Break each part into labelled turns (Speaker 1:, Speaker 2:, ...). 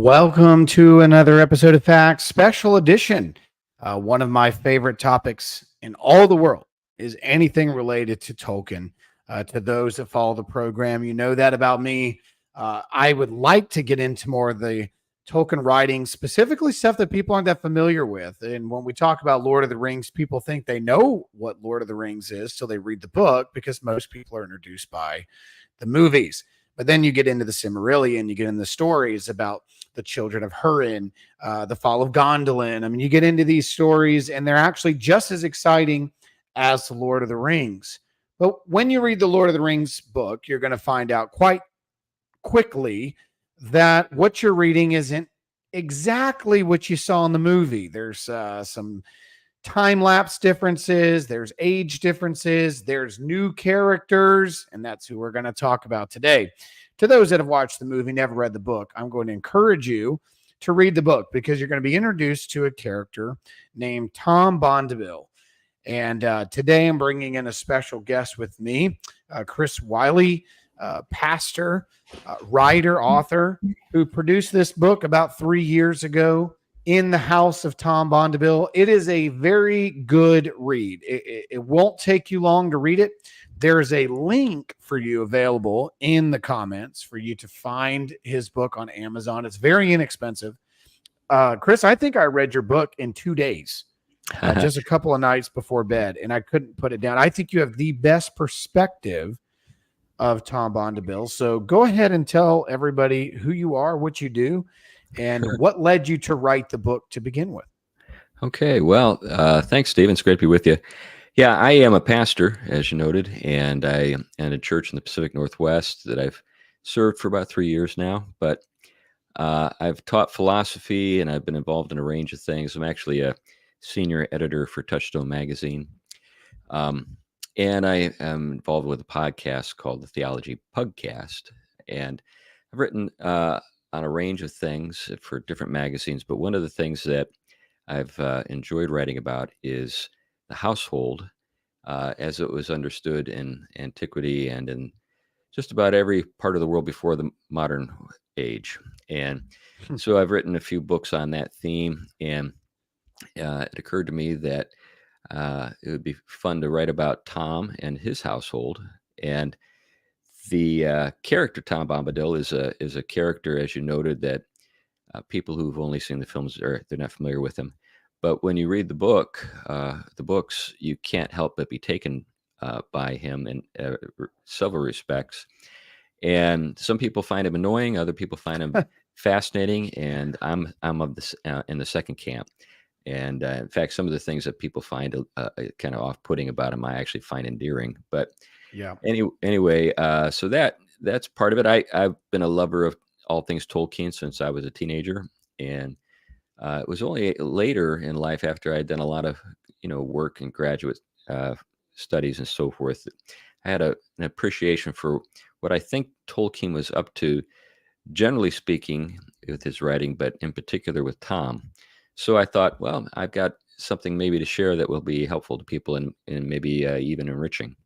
Speaker 1: Welcome to another episode of Facts Special Edition. One of my favorite topics in all the world is anything related to Tolkien. To those that follow the program, you know that about me. I would like to get into more of the Tolkien writing, specifically stuff that people aren't that familiar with. And when we talk about Lord of the Rings, people think they know what Lord of the Rings is till they read the book, because most people are introduced by the movies. But then you get into the Silmarillion, you get into the stories about the children of Húrin, the fall of Gondolin. I mean, you get into these stories, and they're actually just as exciting as the Lord of the Rings. But when you read the Lord of the Rings book, you're going to find out quite quickly that what you're reading isn't exactly what you saw in the movie. There's some time-lapse differences, there's age differences, there's new characters, and that's who we're going to talk about today. To those that have watched the movie, never read the book, I'm going to encourage you to read the book, because you're going to be introduced to a character named Tom Bombadil. And today I'm bringing in a special guest with me, Chris Wiley, pastor, writer, author, who produced this book about 3 years ago, In the House of Tom Bombadil. It is a very good read. It won't take you long to read it. There's a link for you available in the comments for you to find his book on Amazon. It's very inexpensive. Chris, I think I read your book in 2 days, just a couple of nights before bed, and I couldn't put it down. I think you have the best perspective of Tom Bombadil. So go ahead and tell everybody who you are, what you do, and what led you to write the book to begin with.
Speaker 2: Okay, well, thanks, Stephen. It's great to be with you. Yeah, I am a pastor, as you noted, and I am a church in the Pacific Northwest that I've served for about 3 years now. But I've taught philosophy, and I've been involved in a range of things. I'm actually a senior editor for Touchstone Magazine, and I am involved with a podcast called the Theology Pugcast, and I've written on a range of things for different magazines, but one of the things that I've enjoyed writing about is the household as it was understood in antiquity and in just about every part of the world before the modern age. And so I've written a few books on that theme, and it occurred to me that it would be fun to write about Tom and his household. And the character Tom Bombadil is a character, as you noted, that people who've only seen the films they're not familiar with him. But when you read the books, you can't help but be taken by him in several respects. And some people find him annoying, other people find him fascinating, and I'm of this in the second camp. And in fact, some of the things that people find kind of off-putting about him, I actually find endearing. But
Speaker 1: yeah.
Speaker 2: Anyway, so that's part of it. I've been a lover of all things Tolkien since I was a teenager, and it was only later in life, after I'd done a lot of work and graduate studies and so forth, I had an appreciation for what I think Tolkien was up to, generally speaking, with his writing, but in particular with Tom. So I thought, well, I've got something maybe to share that will be helpful to people and maybe even enriching.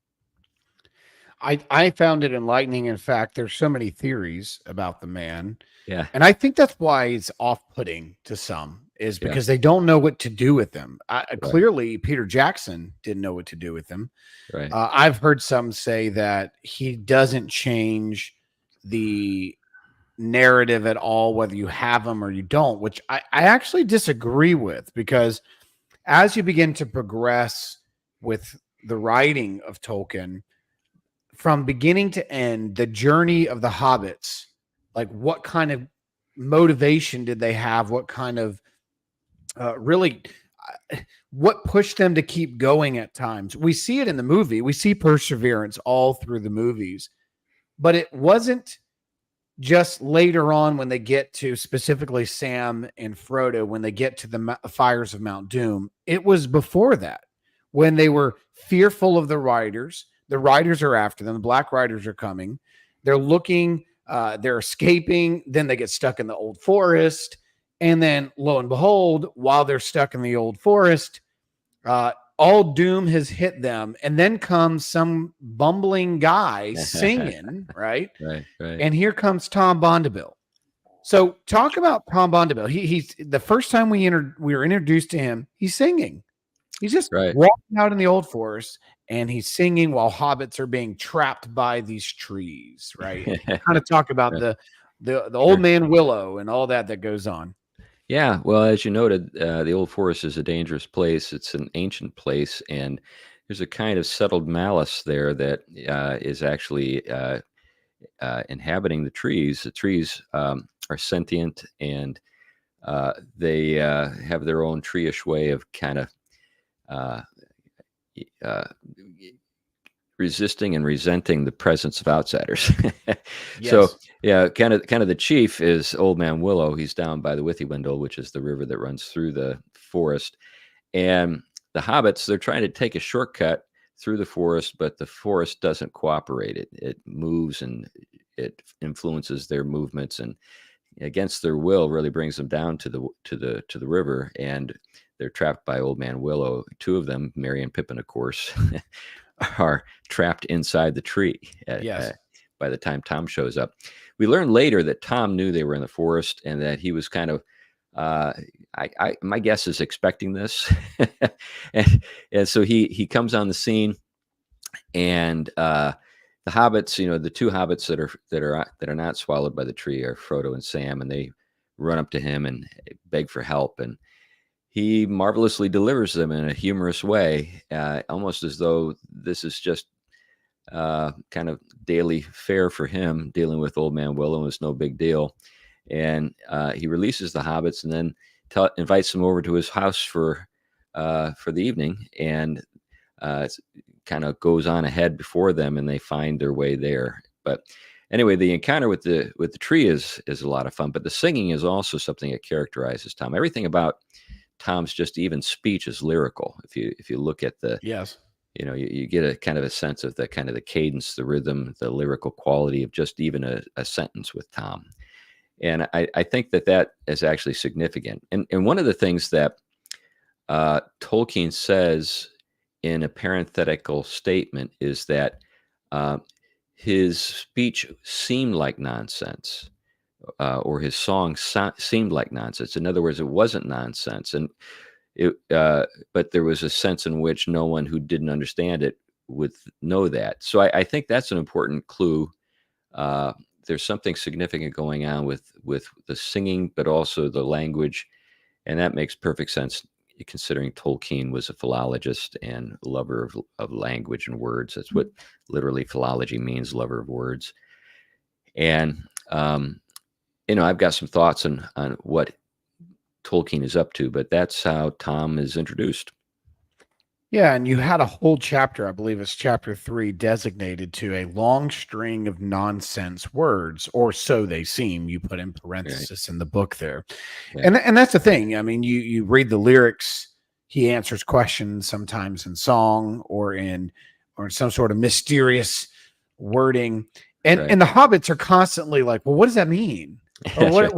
Speaker 1: I found it enlightening. In fact, there's so many theories about the man.
Speaker 2: Yeah.
Speaker 1: And I think that's why it's off-putting to some, is because they don't know what to do with him.
Speaker 2: Right.
Speaker 1: Clearly, Peter Jackson didn't know what to do with him.
Speaker 2: Right.
Speaker 1: I've heard some say that he doesn't change the narrative at all, whether you have him or you don't, which I actually disagree with, because as you begin to progress with the writing of Tolkien, from beginning to end, the journey of the hobbits, like what kind of motivation did they have? What kind of what pushed them to keep going at times? We see it in the movie. We see perseverance all through the movies, but it wasn't just later on when they get to specifically Sam and Frodo, when they get to the fires of Mount Doom. It was before that, when they were fearful of the riders. The riders are after them. The Black Riders are coming. They're looking, they're escaping. Then they get stuck in the old forest. And then lo and behold, while they're stuck in the old forest, all doom has hit them. And then comes some bumbling guy singing, right?
Speaker 2: Right.
Speaker 1: And here comes Tom Bombadil So talk about Tom Bombadil. He's the first time we were introduced to him, he's singing. He's just
Speaker 2: Right.
Speaker 1: walking out in the old forest and he's singing while hobbits are being trapped by these trees, right? And kind of talk about
Speaker 2: Right.
Speaker 1: the old
Speaker 2: Sure.
Speaker 1: man Willow and all that goes on.
Speaker 2: Yeah, well, as you noted, the Old Forest is a dangerous place. It's an ancient place, and there's a kind of settled malice there that is actually inhabiting the trees. The trees are sentient, and they have their own tree-ish way of kind of uh, uh, resisting and resenting the presence of outsiders. So
Speaker 1: Yes.
Speaker 2: yeah, kind of the chief is Old Man Willow. He's down by the Withywindle, which is the river that runs through the forest. And the hobbits, they're trying to take a shortcut through the forest, but the forest doesn't cooperate. It moves and it influences their movements, and against their will really brings them down to the river, and they're trapped by Old Man Willow. Two of them, Merry and Pippin, of course, are trapped inside the tree
Speaker 1: Yes.
Speaker 2: by the time Tom shows up. We learn later that Tom knew they were in the forest and that he was kind of, my guess is expecting this. and so he comes on the scene, and the hobbits, the two hobbits that are not swallowed by the tree are Frodo and Sam, and they run up to him and beg for help, and he marvelously delivers them in a humorous way, almost as though this is just kind of daily fare for him. Dealing with Old Man Willow is no big deal. And he releases the hobbits and then invites them over to his house for the evening, and kind of goes on ahead before them, and they find their way there. But anyway, the encounter with the tree is a lot of fun, but the singing is also something that characterizes Tom. Everything about Tom's just even speech is lyrical. If you look at the,
Speaker 1: Yes.
Speaker 2: you get a kind of a sense of the kind of the cadence, the rhythm, the lyrical quality of just even a sentence with Tom. And I think that is actually significant. And one of the things that Tolkien says in a parenthetical statement is that his speech seemed like nonsense. Or his song seemed like nonsense. In other words, it wasn't nonsense, and but there was a sense in which no one who didn't understand it would know that. So I think that's an important clue. There's something significant going on with the singing, but also the language, and that makes perfect sense considering Tolkien was a philologist and lover of language and words. That's what literally philology means, lover of words. And I've got some thoughts on what Tolkien is up to, but that's how Tom is introduced.
Speaker 1: Yeah, and you had a whole chapter, I believe it's chapter 3, designated to a long string of nonsense words, or so they seem. You put in parenthesis in the book there.
Speaker 2: Yeah.
Speaker 1: And that's the thing. I mean, you read the lyrics, he answers questions sometimes in song or in some sort of mysterious wording. And the hobbits are constantly like, well, what does that mean? Or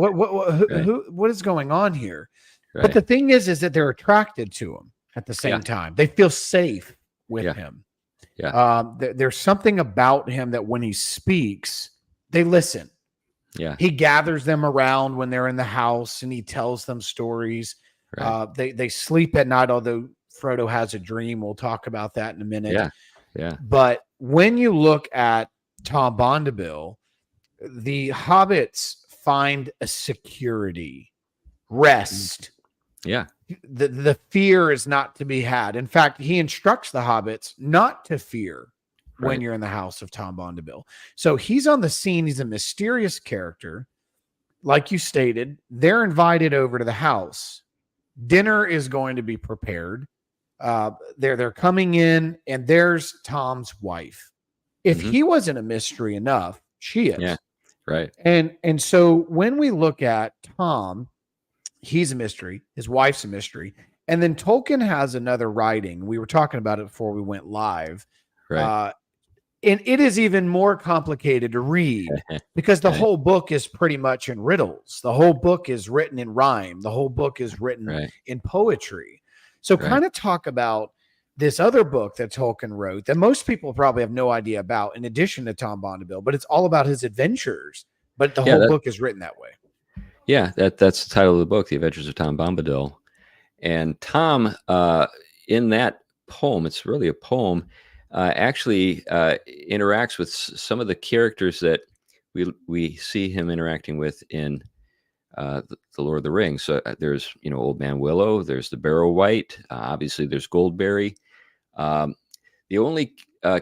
Speaker 1: what is going on here?
Speaker 2: Right.
Speaker 1: But the thing is that they're attracted to him at the same time. They feel safe with him.
Speaker 2: Yeah.
Speaker 1: There's something about him that when he speaks, they listen.
Speaker 2: Yeah.
Speaker 1: He gathers them around when they're in the house and he tells them stories.
Speaker 2: Right.
Speaker 1: They sleep at night, although Frodo has a dream. We'll talk about that in a minute.
Speaker 2: Yeah. Yeah.
Speaker 1: But when you look at Tom Bombadil, the hobbits find a security, rest.
Speaker 2: Yeah.
Speaker 1: The fear is not to be had. In fact, he instructs the hobbits not to fear when you're in the house of Tom Bombadil. So he's on the scene. He's a mysterious character. Like you stated, they're invited over to the house. Dinner is going to be prepared. They're coming in, and there's Tom's wife. If he wasn't a mystery enough, she is.
Speaker 2: Yeah. Right.
Speaker 1: And so when we look at Tom, he's a mystery. His wife's a mystery. And then Tolkien has another writing. We were talking about it before we went live.
Speaker 2: Right.
Speaker 1: And it is even more complicated to read because the whole book is pretty much in riddles. The whole book is written in rhyme. The whole book is written in poetry. So kind of talk about this other book that Tolkien wrote that most people probably have no idea about, in addition to Tom Bombadil, but it's all about his adventures. But the whole book is written that way.
Speaker 2: Yeah, that's the title of the book, The Adventures of Tom Bombadil. And Tom, in that poem, it's really a poem, actually interacts with some of the characters that we see him interacting with in the Lord of the Rings. So there's Old Man Willow, there's the Barrow Wight, obviously there's Goldberry. Um, the only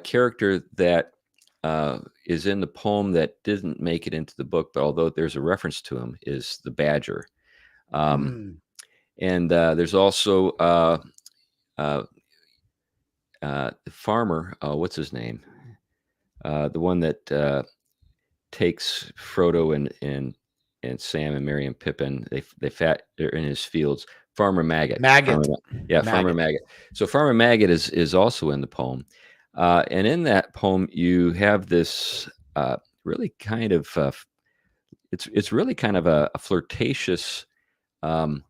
Speaker 2: character that is in the poem that didn't make it into the book, but although there's a reference to him, is the Badger. Um,
Speaker 1: Mm,
Speaker 2: and there's also uh, the farmer. What's his name? The one that takes Frodo and Sam and Merry and Pippin. They're in his fields. Farmer Maggot.
Speaker 1: Maggot.
Speaker 2: Farmer Maggot. So Farmer Maggot is also in the poem, and in that poem you have this really kind of it's really kind of a flirtatious um,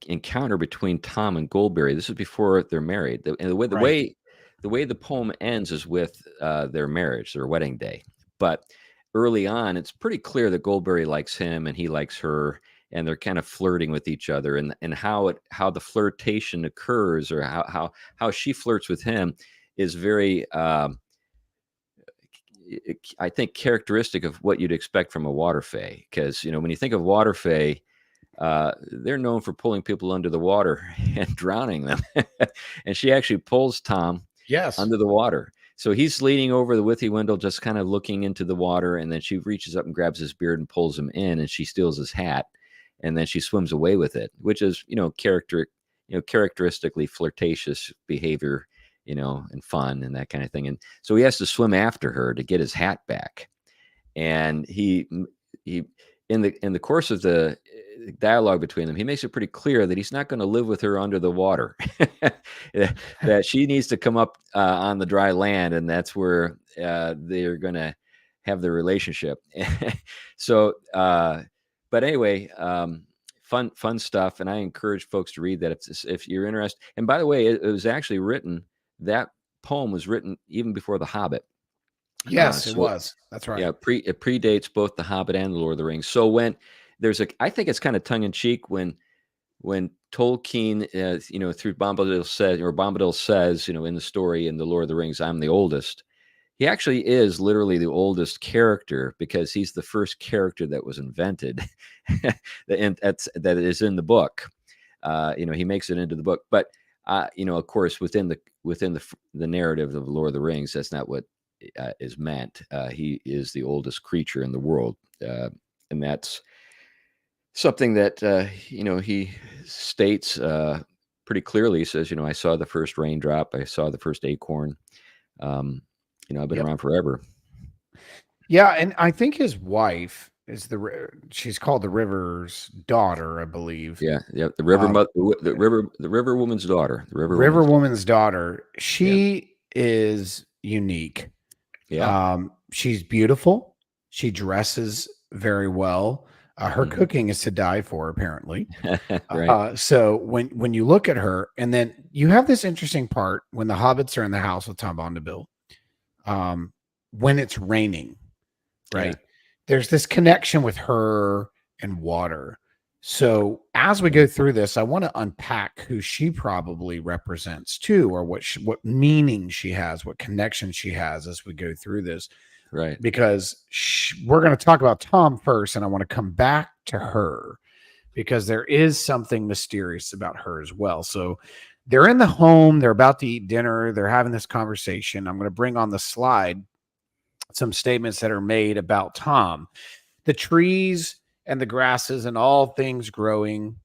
Speaker 2: encounter between Tom and Goldberry. This is before they're married. And the way the poem ends is with their marriage, their wedding day. But early on, it's pretty clear that Goldberry likes him and he likes her, and they're kind of flirting with each other. And how the flirtation occurs, or how she flirts with him, is very I think characteristic of what you'd expect from a water fae. Because when you think of water fae, they're known for pulling people under the water and drowning them. And she actually pulls Tom under the water. So he's leaning over the Withy Windle, just kind of looking into the water. And then she reaches up and grabs his beard and pulls him in, and she steals his hat. And then she swims away with it, which is, characteristically flirtatious behavior, and fun and that kind of thing. And so he has to swim after her to get his hat back. And he in the course of the dialogue between them, he makes it pretty clear that he's not going to live with her under the water, that she needs to come up on the dry land, and that's where they're going to have their relationship. So, but anyway, fun stuff, and I encourage folks to read that if you're interested. And by the way, it was actually written. That poem was written even before The Hobbit.
Speaker 1: Yes, it was. That's right.
Speaker 2: Yeah, it predates both The Hobbit and The Lord of the Rings. So when I think it's kind of tongue in cheek when Tolkien, through Bombadil says, in the story in The Lord of the Rings, I'm the oldest. He actually is literally the oldest character, because he's the first character that was invented that is in the book. He makes it into the book, but of course, within the narrative of The Lord of the Rings, that's not what is meant. He is the oldest creature in the world, and that's something that he states pretty clearly. He says, I saw the first raindrop, I saw the first acorn. I've been around forever.
Speaker 1: Yeah, and I think his wife is she's called the River's daughter, I believe.
Speaker 2: Yeah. The river woman's daughter. The
Speaker 1: river woman's daughter. She is unique.
Speaker 2: Yeah.
Speaker 1: She's beautiful. She dresses very well. Her cooking is to die for, apparently.
Speaker 2: Right.
Speaker 1: So when you look at her, and then you have this interesting part when the hobbits are in the house of Tom Bombadil, when it's raining, right? Yeah. There's this connection with her and water. So as we go through this, I want to unpack who she probably represents too, or what meaning she has, what connection she has as we go through this.
Speaker 2: Right.
Speaker 1: Because we're going to talk about Tom first, and I want to come back to her because there is something mysterious about her as well. So they're in the home, they're about to eat dinner, they're having this conversation. I'm going to bring on the slide some statements that are made about Tom. The trees and the grasses and all things growing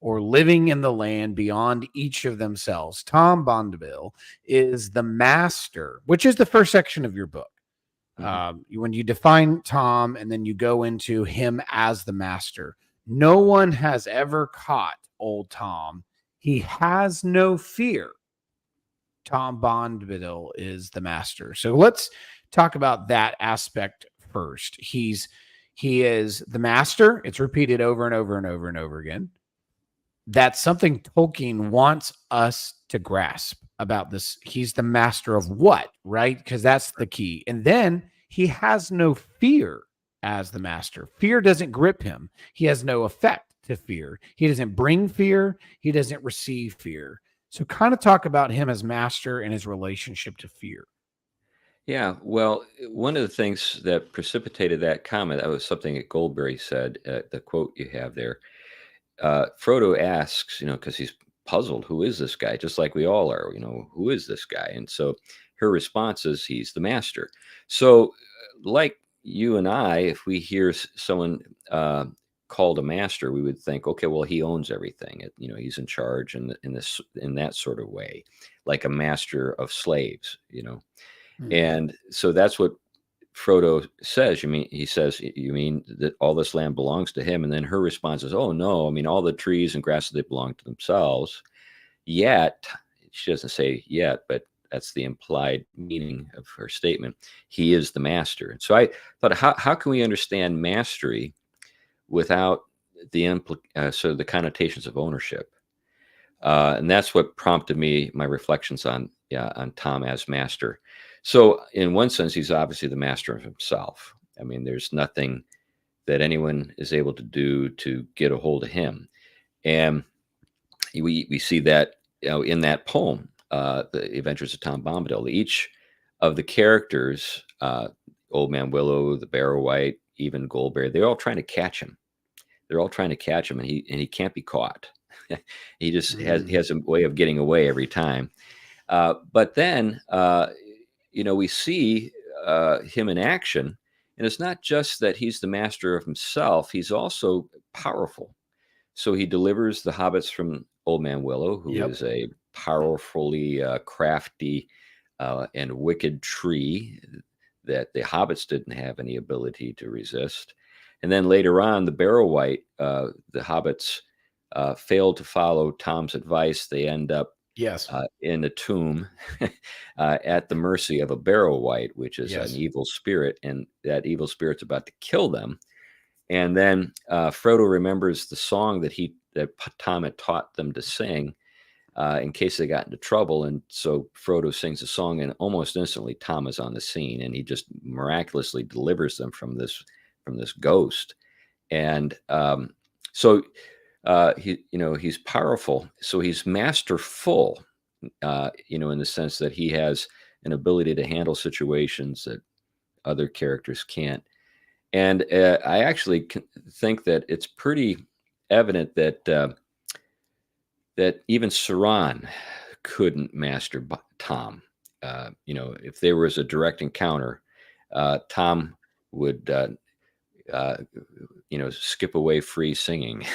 Speaker 1: or living in the land beyond each of themselves. Tom Bombadil is the master, which is the first section of your book. When you define Tom and then you go into him as the master, no one has ever caught old Tom. He has no fear. Tom Bombadil is the master. So let's talk about that aspect first. He is the master. It's repeated over and over and over and over again. That's something Tolkien wants us to grasp about this. He's the master of what, right? Because that's the key. And then he has no fear. as the master. Fear doesn't grip him. He has no effect to fear. He doesn't bring fear. He doesn't receive fear. So kind of talk about him as master and his relationship to fear.
Speaker 2: Yeah, well, one of the things that precipitated that comment, that was something that Goldberry said, the quote you have there. Frodo asks, because he's puzzled, who is this guy? Just like we all are, who is this guy? And so her response is, he's the master. So, like you and I, if we hear someone called a master, we would think, okay, well, he owns everything. He's in charge in that sort of way, like a master of slaves, And so that's what Frodo says. You mean that all this land belongs to him? And then her response is, oh, no, I mean, all the trees and grasses, they belong to themselves. Yet, she doesn't say yet, but that's the implied meaning of her statement. He is the master. And so I thought, how can we understand mastery without the the connotations of ownership? And that's what prompted my reflections on Tom as master. So in one sense, he's obviously the master of himself. I mean, there's nothing that anyone is able to do to get a hold of him. And we see that in that poem, The Adventures of Tom Bombadil. Each of the characters, Old Man Willow, the Barrow Wight, even Goldberry, they're all trying to catch him. They're all trying to catch him, and he can't be caught. He just has a way of getting away every time. But then, we see him in action, and it's not just that he's the master of himself, he's also powerful. So he delivers the hobbits from Old Man Willow, who is a powerfully crafty and wicked tree that the hobbits didn't have any ability to resist. And then later on, the Barrow Wight, the hobbits failed to follow Tom's advice. They end up in a tomb at the mercy of a Barrow Wight, which is an evil spirit, and that evil spirit's about to kill them. And then Frodo remembers the song that Tom had taught them to sing in case they got into trouble. And so Frodo sings a song, and almost instantly Tom is on the scene, and he just miraculously delivers them from this ghost. And so he's powerful. So he's masterful, in the sense that he has an ability to handle situations that other characters can't. And I actually think that it's pretty evident that that even Sauron couldn't master Tom. If there was a direct encounter, Tom would skip away free singing.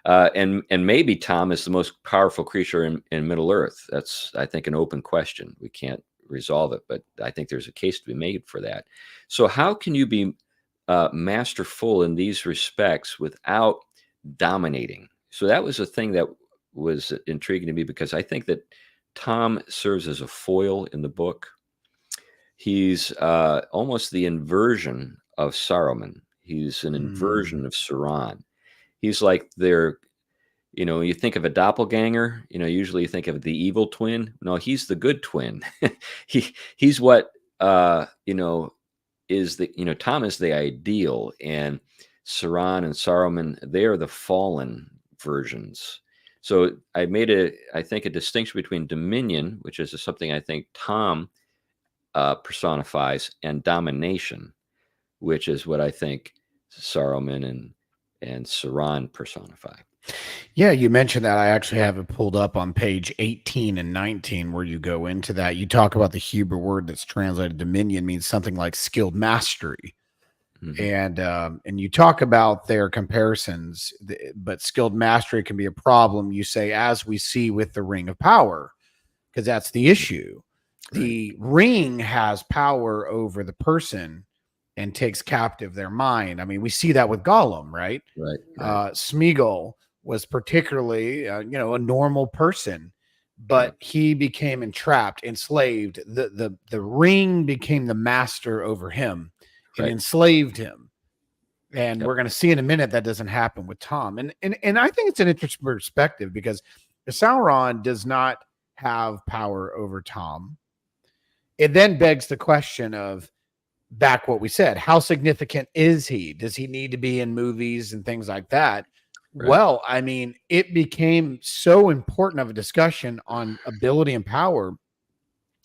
Speaker 2: And maybe Tom is the most powerful creature in Middle Earth. That's, I think, an open question. We can't resolve it, but I think there's a case to be made for that. So how can you be masterful in these respects without dominating? So that was a thing that was intriguing to me, because I think that Tom serves as a foil in the book. He's almost the inversion of Saruman. He's an inversion of Sauron. He's like you think of a doppelganger, usually you think of the evil twin. No, he's the good twin. He's what, is Tom is the ideal, and Sauron and Saruman, they are the fallen versions. So I made I think a distinction between dominion, which is something I think Tom personifies, and domination, which is what I think Saruman and Sauron personify.
Speaker 1: Yeah, you mentioned that. I actually have it pulled up on page 18 and 19 where you go into that. You talk about the Hebrew word that's translated dominion means something like skilled mastery. And you talk about their comparisons, but skilled mastery can be a problem, you say, as we see with the Ring of Power, because that's the issue. Right. The ring has power over the person and takes captive their mind. I mean, we see that with Gollum, right?
Speaker 2: Right.
Speaker 1: Smeagol was particularly, a normal person, but he became entrapped, enslaved. The ring became the master over him and enslaved him. And we're going to see in a minute that doesn't happen with Tom. And I think it's an interesting perspective, because Sauron does not have power over Tom. It then begs the question of, back what we said. How significant is he? Does he need to be in movies and things like that?
Speaker 2: Right.
Speaker 1: Well, I mean, it became so important of a discussion on ability and power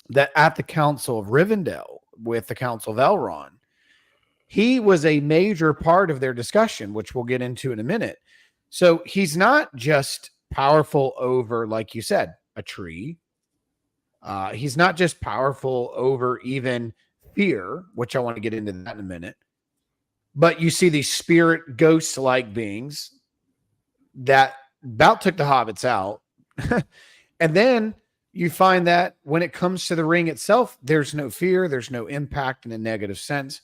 Speaker 1: that at the Council of Rivendell with the Council of Elrond, he was a major part of their discussion, which we'll get into in a minute. So he's not just powerful over, like you said, a tree. He's not just powerful over even fear, which I want to get into that in a minute. But you see these spirit ghost-like beings that about took the hobbits out. And then you find that when it comes to the ring itself, there's no fear, there's no impact in a negative sense.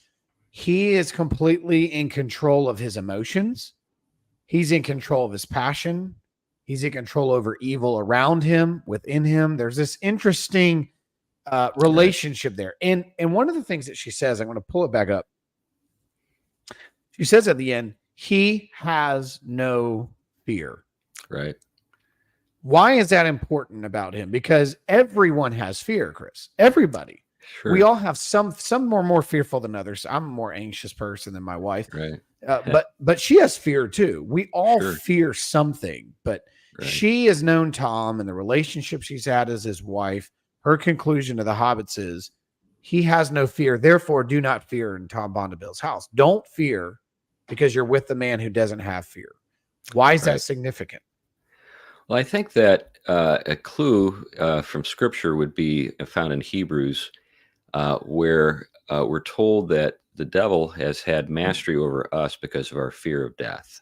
Speaker 1: He is completely in control of his emotions. He's in control of his passion. He's in control over evil around him, within him. There's this interesting relationship there. And one of the things that she says, I'm going to pull it back up. She says at the end, he has no fear.
Speaker 2: Right.
Speaker 1: Why is that important about him? Because everyone has fear, Chris. Everybody.
Speaker 2: Sure.
Speaker 1: We all have some more fearful than others. I'm a more anxious person than my wife.
Speaker 2: Right.
Speaker 1: But she has fear too. We all
Speaker 2: Sure.
Speaker 1: fear something, but
Speaker 2: Right.
Speaker 1: she has known Tom and the relationship she's had as his wife. Her conclusion to the hobbits is he has no fear. Therefore, do not fear in Tom Bombadil's house. Don't fear because you're with the man who doesn't have fear. Why is
Speaker 2: Right.
Speaker 1: that significant?
Speaker 2: Well, I think that a clue from Scripture would be found in Hebrews, where we're told that the devil has had mastery over us because of our fear of death.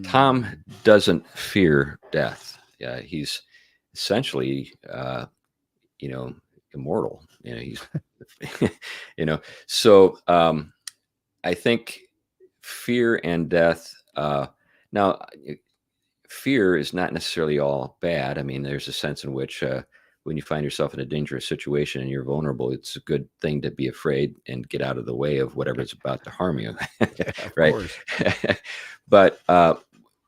Speaker 2: Tom doesn't fear death. He's essentially, immortal. He's, So I think fear and death. Now, fear is not necessarily all bad. I mean, there's a sense in which when you find yourself in a dangerous situation and you're vulnerable, it's a good thing to be afraid and get out of the way of whatever's about to harm you. Right. But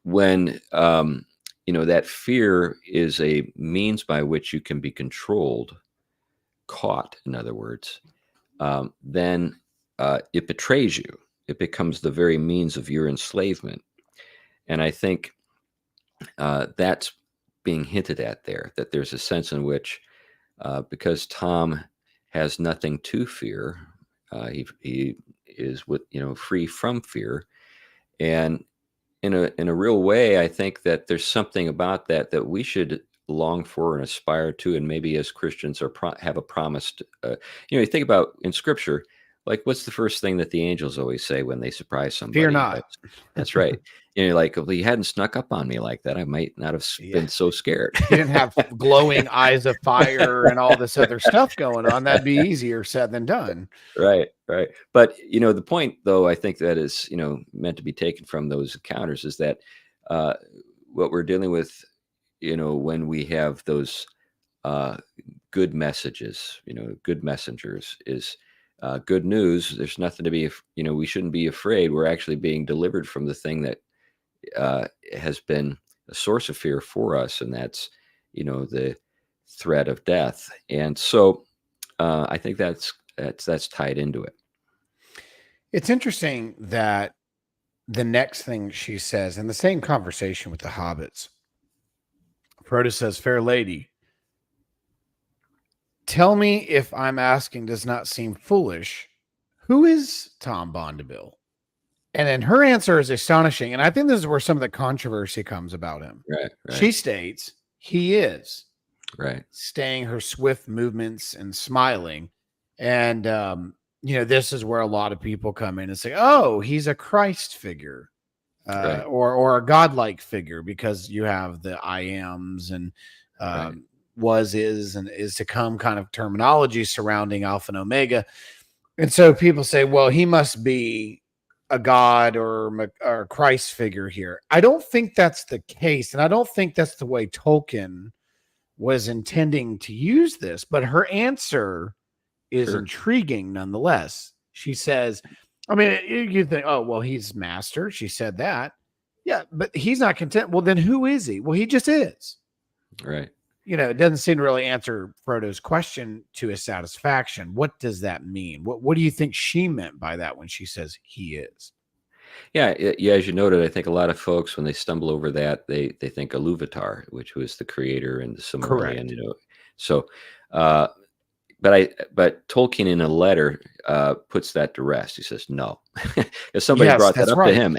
Speaker 2: when, that fear is a means by which you can be controlled, caught, in other words, then it betrays you. It becomes the very means of your enslavement. And I think that's being hinted at there, that there's a sense in which because Tom has nothing to fear, he is free from fear. And in a real way, I think that there's something about that we should long for and aspire to, and maybe as Christians have a promised. You think about in Scripture, like what's the first thing that the angels always say when they surprise somebody?
Speaker 1: Fear not.
Speaker 2: That's right. Like if he hadn't snuck up on me like that, I might not have been so scared.
Speaker 1: He didn't have glowing eyes of fire and all this other stuff going on. That'd be easier said than done.
Speaker 2: Right. But, the point, though, I think that is, meant to be taken from those encounters is that what we're dealing with, when we have those good messages, good messengers is good news. There's nothing to be, we shouldn't be afraid. We're actually being delivered from the thing that has been a source of fear for us. And that's, the threat of death. And so I think that's tied into it.
Speaker 1: It's interesting that the next thing she says in the same conversation with the hobbits, Frodo says, "Fair lady, tell me if I'm asking does not seem foolish. Who is Tom Bombadil?" And then her answer is astonishing. And I think this is where some of the controversy comes about him.
Speaker 2: Right.
Speaker 1: She states he is.
Speaker 2: Right.
Speaker 1: Staying her swift movements and smiling. And, this is where a lot of people come in and say, oh, he's a Christ figure or a godlike figure, because you have the I ams and was, is, and is to come kind of terminology surrounding Alpha and Omega. And so people say, well, he must be a god or a Christ figure here. I don't think that's the case. And I don't think that's the way Tolkien was intending to use this, but her answer is intriguing nonetheless. She says, I mean, you think, oh, well, he's master. She said that. Yeah, but he's not content. Well, then who is he? Well, he just is.
Speaker 2: Right.
Speaker 1: it doesn't seem to really answer Frodo's question to his satisfaction. What does that mean? What do you think she meant by that when she says he is?
Speaker 2: Yeah, yeah. As you noted, I think a lot of folks, when they stumble over that, they think Iluvatar, which was the creator and the Silmarillion.
Speaker 1: Correct.
Speaker 2: So, uh, but Tolkien in a letter puts that to rest. He says no, because somebody
Speaker 1: Yes,
Speaker 2: brought that
Speaker 1: that's
Speaker 2: up to
Speaker 1: right.
Speaker 2: him.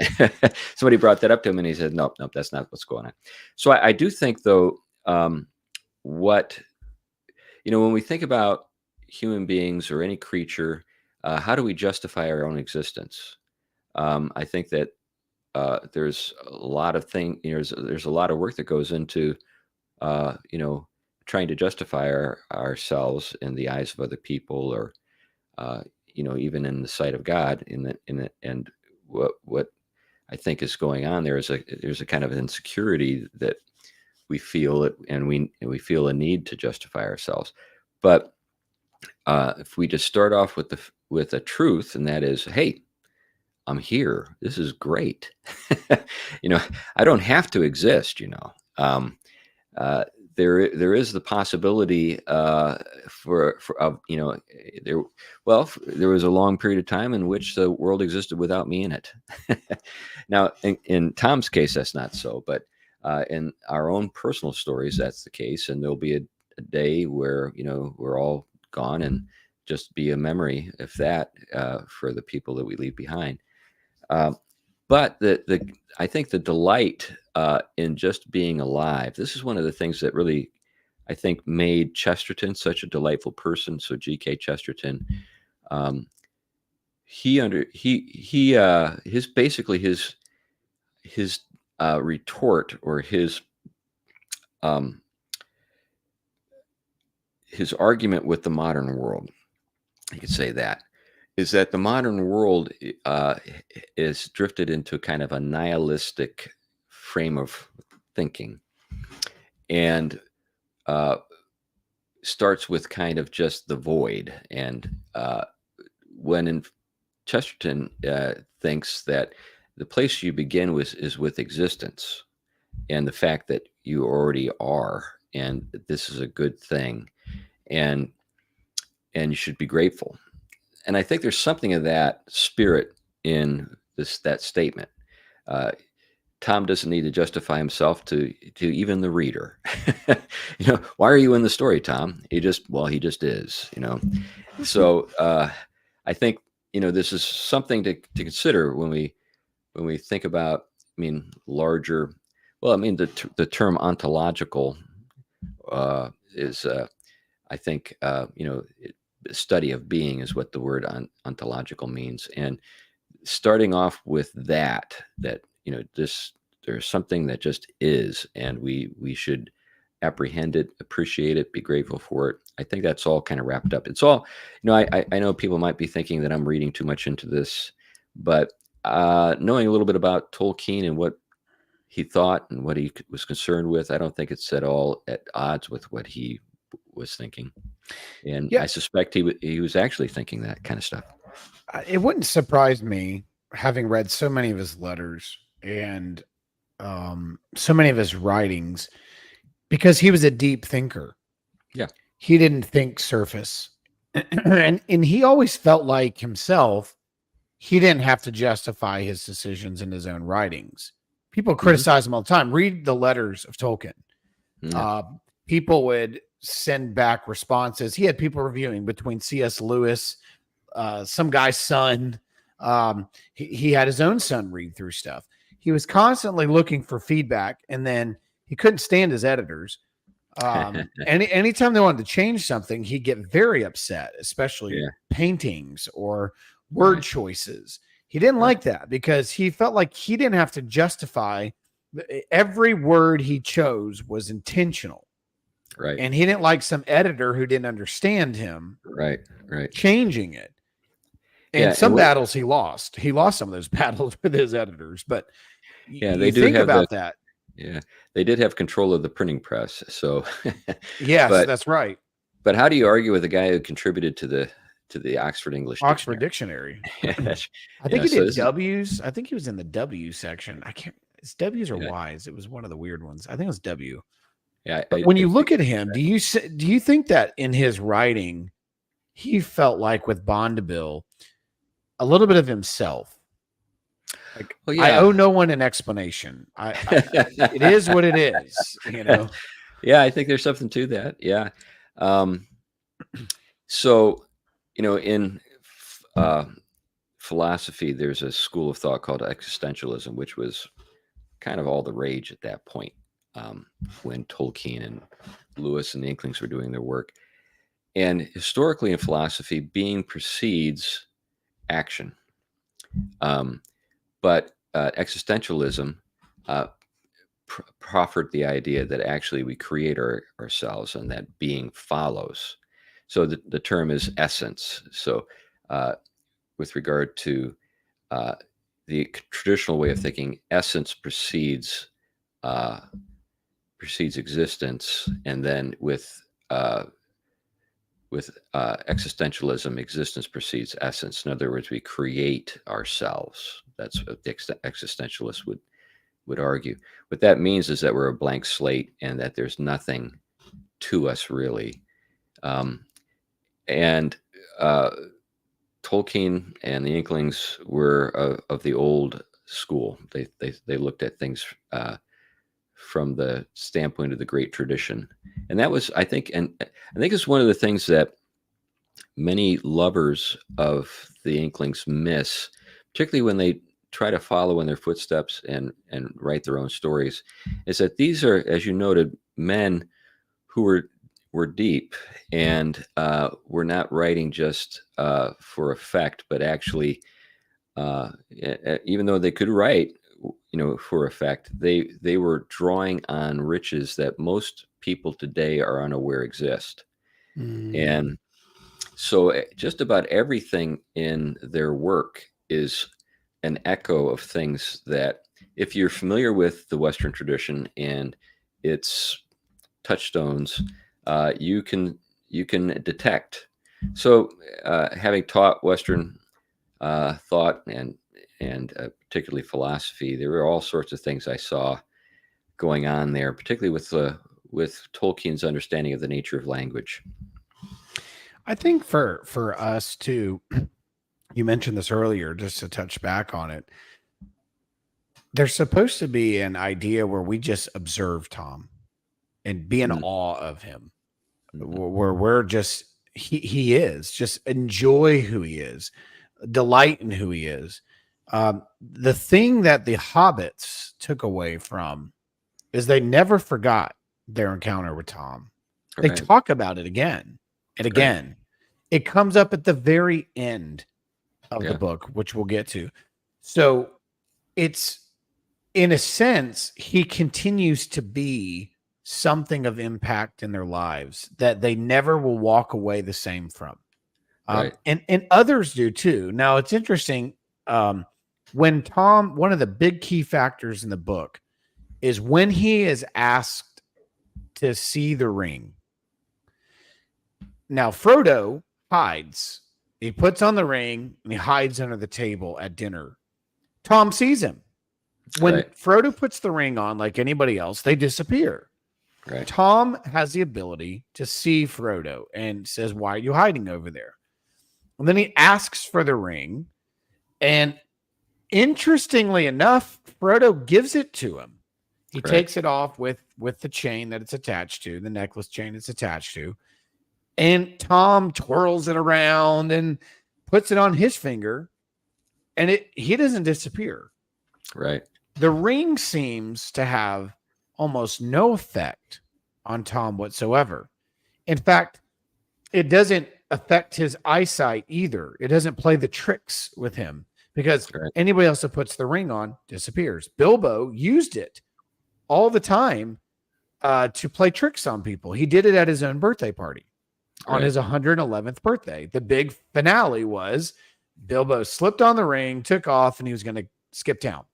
Speaker 2: Somebody brought that up to him, and he said, nope, nope, that's not what's going on. So I do think, though, what when we think about human beings or any creature, how do we justify our own existence? I think that there's a lot of there's a lot of work that goes into trying to justify ourselves in the eyes of other people, or even in the sight of God. And what I think is going on there is there's a kind of insecurity that we feel it, and we feel a need to justify ourselves. But if we just start off with a truth, and that is, hey, I'm here. This is great. I don't have to exist. Um, uh, there is the possibility there was a long period of time in which the world existed without me in it. Now, in Tom's case, that's not so, but in our own personal stories, that's the case, and there'll be a day where we're all gone and just be a memory, if that, for the people that we leave behind. But I think the delight in just being alive. This is one of the things that really, I think, made Chesterton such a delightful person. So G.K. Chesterton, his basically his retort, or his argument with the modern world, you could say that, is that the modern world is drifted into kind of a nihilistic frame of thinking, and starts with kind of just the void. And when Chesterton thinks that the place you begin is with existence, and the fact that you already are, and this is a good thing, and you should be grateful. And I think there's something of that spirit in that statement. Uh, Tom doesn't need to justify himself to even the reader. Why are you in the story, Tom? He just is. So I think this is something to consider when we think about. I mean, larger. Well, I mean, the term ontological is, I think, study of being is what the word ontological means. And starting off with that there's something that just is, and we should apprehend it, appreciate it, be grateful for it. I think that's all kind of wrapped up. It's all, I know people might be thinking that I'm reading too much into this, but knowing a little bit about Tolkien and what he thought and what he was concerned with, I don't think it's at all at odds with what he was thinking. And
Speaker 1: Yeah,
Speaker 2: I suspect he was actually thinking that kind of stuff.
Speaker 1: it wouldn't surprise me, having read so many of his letters and so many of his writings, because he was a deep thinker.
Speaker 2: Yeah.
Speaker 1: He didn't think surface. and he always felt like himself, he didn't have to justify his decisions in his own writings. People criticize him all the time. Read the letters of Tolkien.
Speaker 2: Yeah.
Speaker 1: People would send back responses. He had people reviewing between C.S. Lewis, some guy's son. He had his own son read through stuff. He was constantly looking for feedback, and then he couldn't stand his editors. Anytime they wanted to change something, he'd get very upset, especially paintings or word choices. He didn't like that because he felt like he didn't have to justify. Every word he chose was intentional.
Speaker 2: Right.
Speaker 1: And he didn't like some editor who didn't understand him.
Speaker 2: Right.
Speaker 1: Changing it. And some battles he lost. He lost some of those battles with his editors, but
Speaker 2: they do
Speaker 1: think
Speaker 2: have
Speaker 1: about that.
Speaker 2: Yeah, they did have control of the printing press. So
Speaker 1: yes, that's right.
Speaker 2: But how do you argue with a guy who contributed to the Oxford English
Speaker 1: Dictionary?
Speaker 2: Yes.
Speaker 1: I think he did W's. I think he was in the W section. I can't. It's W's or Y's. It was one of the weird ones. I think it was W.
Speaker 2: Yeah,
Speaker 1: But when you look at him, do you think that in his writing, he felt like with Bombadil a little bit of himself? Like,
Speaker 2: well,
Speaker 1: I
Speaker 2: yeah.
Speaker 1: owe no one an explanation. It is what it is, you know.
Speaker 2: Yeah, I think there's something to that. Yeah. Um, so, in philosophy, there's a school of thought called existentialism, which was kind of all the rage at that point, when Tolkien and Lewis and the Inklings were doing their work. And historically in philosophy, being precedes action. But existentialism proffered the idea that actually we create ourselves and that being follows. So the term is essence. So with regard to the traditional way of thinking, essence precedes existence, and then with existentialism, existence precedes essence. In other words, we create ourselves. That's what the existentialists would argue. What that means is that we're a blank slate and that there's nothing to us really. And Tolkien and the Inklings were of the old school. They looked at things from the standpoint of the great tradition, and that was, I think it's one of the things that many lovers of the Inklings miss, particularly when they try to follow in their footsteps and write their own stories, is that these are, as you noted, men who were deep and were not writing just for effect, but actually, even though they could write, for effect, they were drawing on riches that most people today are unaware exist. And so just about everything in their work is an echo of things that, if you're familiar with the Western tradition and its touchstones, you can detect. So having taught Western thought and particularly philosophy, there were all sorts of things I saw going on there, particularly with Tolkien's understanding of the nature of language.
Speaker 1: I think for us too, you mentioned this earlier, just to touch back on it. There's supposed to be an idea where we just observe Tom and be in awe of him, where we're just he is, just enjoy who he is, delight in who he is. The thing that the hobbits took away from is they never forgot their encounter with Tom. They
Speaker 2: Right.
Speaker 1: talk about it again and again. Right. It comes up at the very end of the book, which we'll get to. So it's, in a sense, he continues to be something of impact in their lives that they never will walk away the same from.
Speaker 2: Right.
Speaker 1: And others do too. Now it's interesting. When Tom, one of the big key factors in the book is when he is asked to see the ring. Now, Frodo hides. He puts on the ring and he hides under the table at dinner. Tom sees him. When Frodo puts the ring on, like anybody else, they disappear.
Speaker 2: Right.
Speaker 1: Tom has the ability to see Frodo and says, "Why are you hiding over there?" And then he asks for the ring. And interestingly enough, Frodo gives it to him. He takes it off with the chain that it's attached to, the necklace chain it's attached to. And Tom twirls it around and puts it on his finger. And he doesn't disappear.
Speaker 2: Right.
Speaker 1: The ring seems to have almost no effect on Tom whatsoever. In fact, it doesn't affect his eyesight either. It doesn't play the tricks with him because anybody else that puts the ring on disappears. Bilbo used it all the time to play tricks on people. He did it at his own birthday party on his 111th birthday. The big finale was Bilbo slipped on the ring, took off, and he was going to skip town.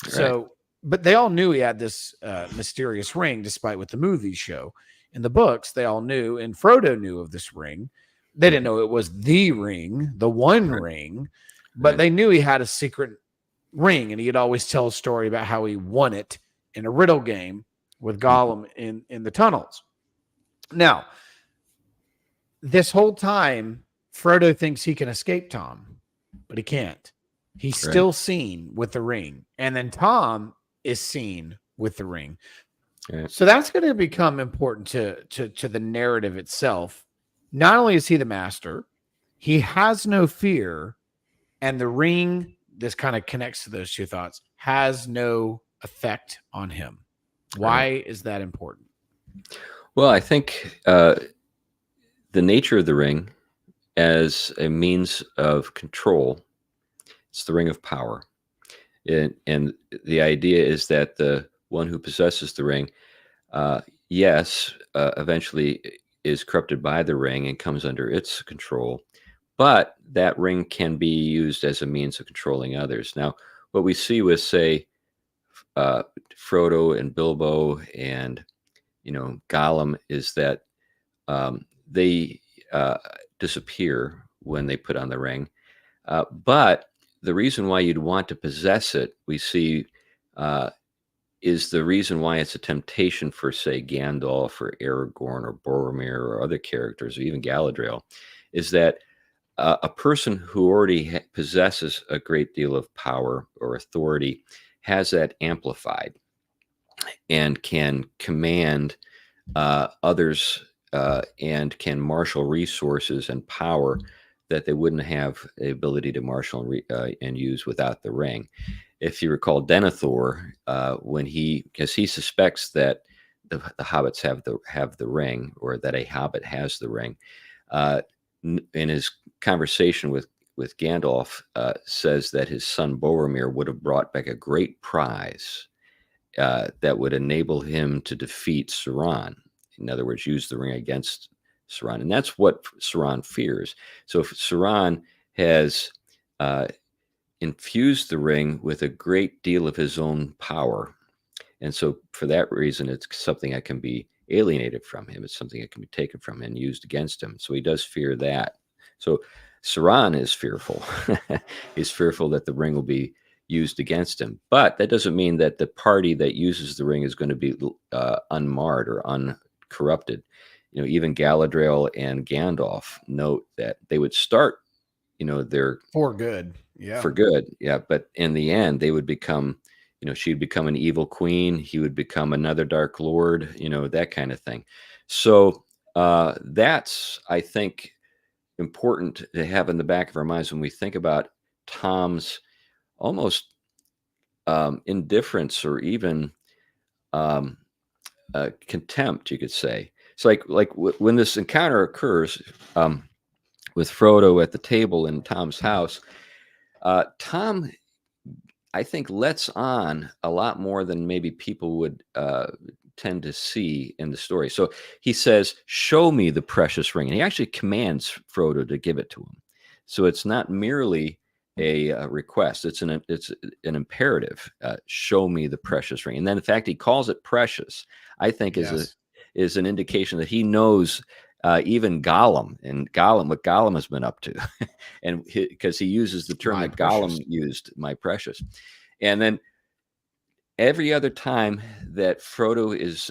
Speaker 1: So, but they all knew he had this mysterious ring, despite what the movies show. In the books, they all knew, and Frodo knew of this ring. They didn't know it was the ring, the one ring, but they knew he had a secret ring, and he'd always tell a story about how he won it in a riddle game with Gollum in the tunnels. Now, this whole time, Frodo thinks he can escape Tom, but he can't. He's still seen with the ring, and then Tom is seen with the ring.
Speaker 2: Right.
Speaker 1: So that's going to become important to the narrative itself. Not only is he the master, he has no fear, and the ring, this kind of connects to those two thoughts, has no effect on him. Why is that important?
Speaker 2: Well, I think the nature of the ring as a means of control, it's the ring of power. And the idea is that the one who possesses the ring, eventually is corrupted by the ring and comes under its control, but that ring can be used as a means of controlling others. Now, what we see with, say, Frodo and Bilbo and Gollum is that they disappear when they put on the ring. But the reason why you'd want to possess it, we see, is the reason why it's a temptation for, say, Gandalf or Aragorn or Boromir or other characters, or even Galadriel, is that a person who already possesses a great deal of power or authority has that amplified and can command others and can marshal resources and power that they wouldn't have the ability to marshal and use without the ring. If you recall Denethor, because he suspects that the hobbits have the ring, or that a hobbit has the ring, in his conversation with Gandalf, says that his son Boromir would have brought back a great prize that would enable him to defeat Sauron. In other words, use the ring against Sauron. And that's what Sauron fears. So if Sauron has infused the ring with a great deal of his own power, and so for that reason, it's something that can be alienated from him. It's something that can be taken from him and used against him. So he does fear that. So Sauron is fearful. He's fearful that the ring will be used against him. But that doesn't mean that the party that uses the ring is going to be unmarred or uncorrupted. Even Galadriel and Gandalf note that they would start, their
Speaker 1: for good.
Speaker 2: Yeah. But in the end, they would become, she'd become an evil queen. He would become another Dark Lord, that kind of thing. So that's, I think, important to have in the back of our minds when we think about Tom's almost indifference, or even contempt, you could say. It's like when this encounter occurs with Frodo at the table in Tom's house, Tom, I think, lets on a lot more than maybe people would tend to see in the story. So he says, "Show me the precious ring," and he actually commands Frodo to give it to him. So it's not merely a request; it's an imperative. Show me the precious ring, and then in fact he calls it precious. I think is an indication that he knows even Gollum, what Gollum has been up to, and because he uses the term that Gollum used, "my precious," and then every other time that Frodo is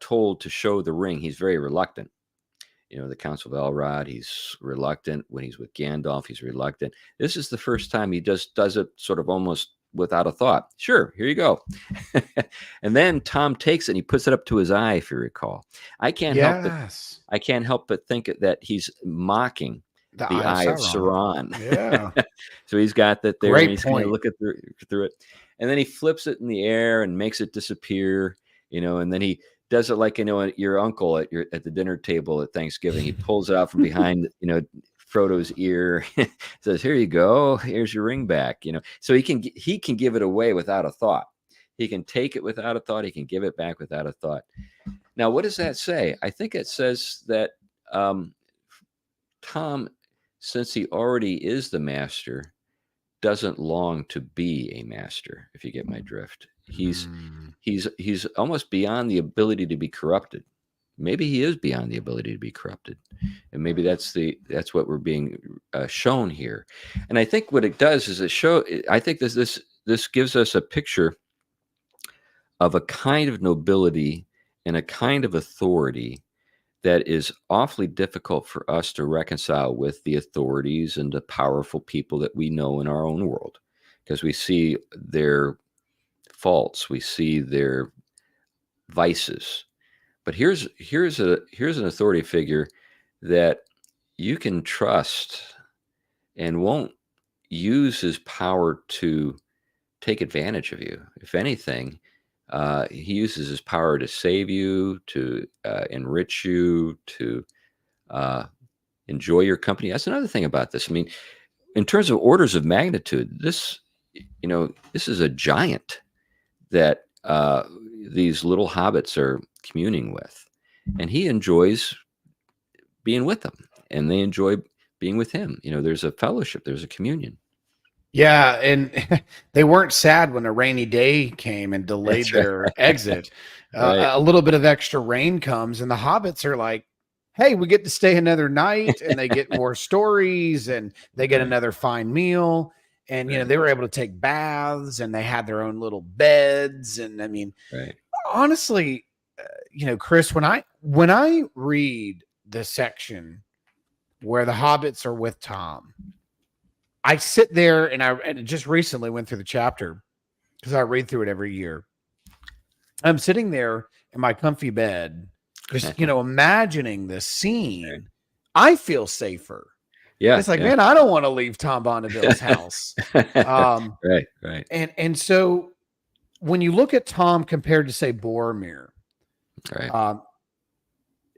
Speaker 2: told to show the ring, he's very reluctant. The Council of Elrond, he's reluctant. When he's with Gandalf, he's reluctant. This is the first time he just does it sort of almost without a thought. Sure, here you go. And then Tom takes it and he puts it up to his eye, if you recall. I can't help but think that he's mocking the eye of Sauron.
Speaker 1: Yeah.
Speaker 2: So he's got that there,
Speaker 1: Great
Speaker 2: and he's going to look through it. And then he flips it in the air and makes it disappear, and then he does it like, your uncle at the dinner table at Thanksgiving. He pulls it out from behind, Frodo's ear, says, "Here you go. Here's your ring back." So he can give it away without a thought. He can take it without a thought. He can give it back without a thought. Now, what does that say? I think it says that Tom, since he already is the master, doesn't long to be a master, if you get my drift. He's almost beyond the ability to be corrupted. Maybe he is beyond the ability to be corrupted, and maybe that's what we're being shown here. And I think what it does is I think this gives us a picture of a kind of nobility and a kind of authority that is awfully difficult for us to reconcile with the authorities and the powerful people that we know in our own world, because we see their faults, we see their vices. But here's an authority figure that you can trust and won't use his power to take advantage of you. If anything, he uses his power to save you, to enrich you, to enjoy your company. That's another thing about this. I mean, in terms of orders of magnitude, this is a giant that these little hobbits are communing with, and he enjoys being with them, and they enjoy being with him. There's a fellowship, there's a communion.
Speaker 1: Yeah, and they weren't sad when a rainy day came and delayed their exit.
Speaker 2: Right.
Speaker 1: A little bit of extra rain comes, and the hobbits are like, hey, we get to stay another night, and they get more stories, and they get another fine meal. And, they were able to take baths, and they had their own little beds. And I mean, honestly, Chris, when I read the section where the hobbits are with Tom, I sit there and I just recently went through the chapter because I read through it every year. I'm sitting there in my comfy bed, just, imagining this scene. I feel safer.
Speaker 2: Yeah.
Speaker 1: It's like, man, I don't want to leave Tom Bombadil's house.
Speaker 2: Right.
Speaker 1: And so when you look at Tom compared to, say, Boromir,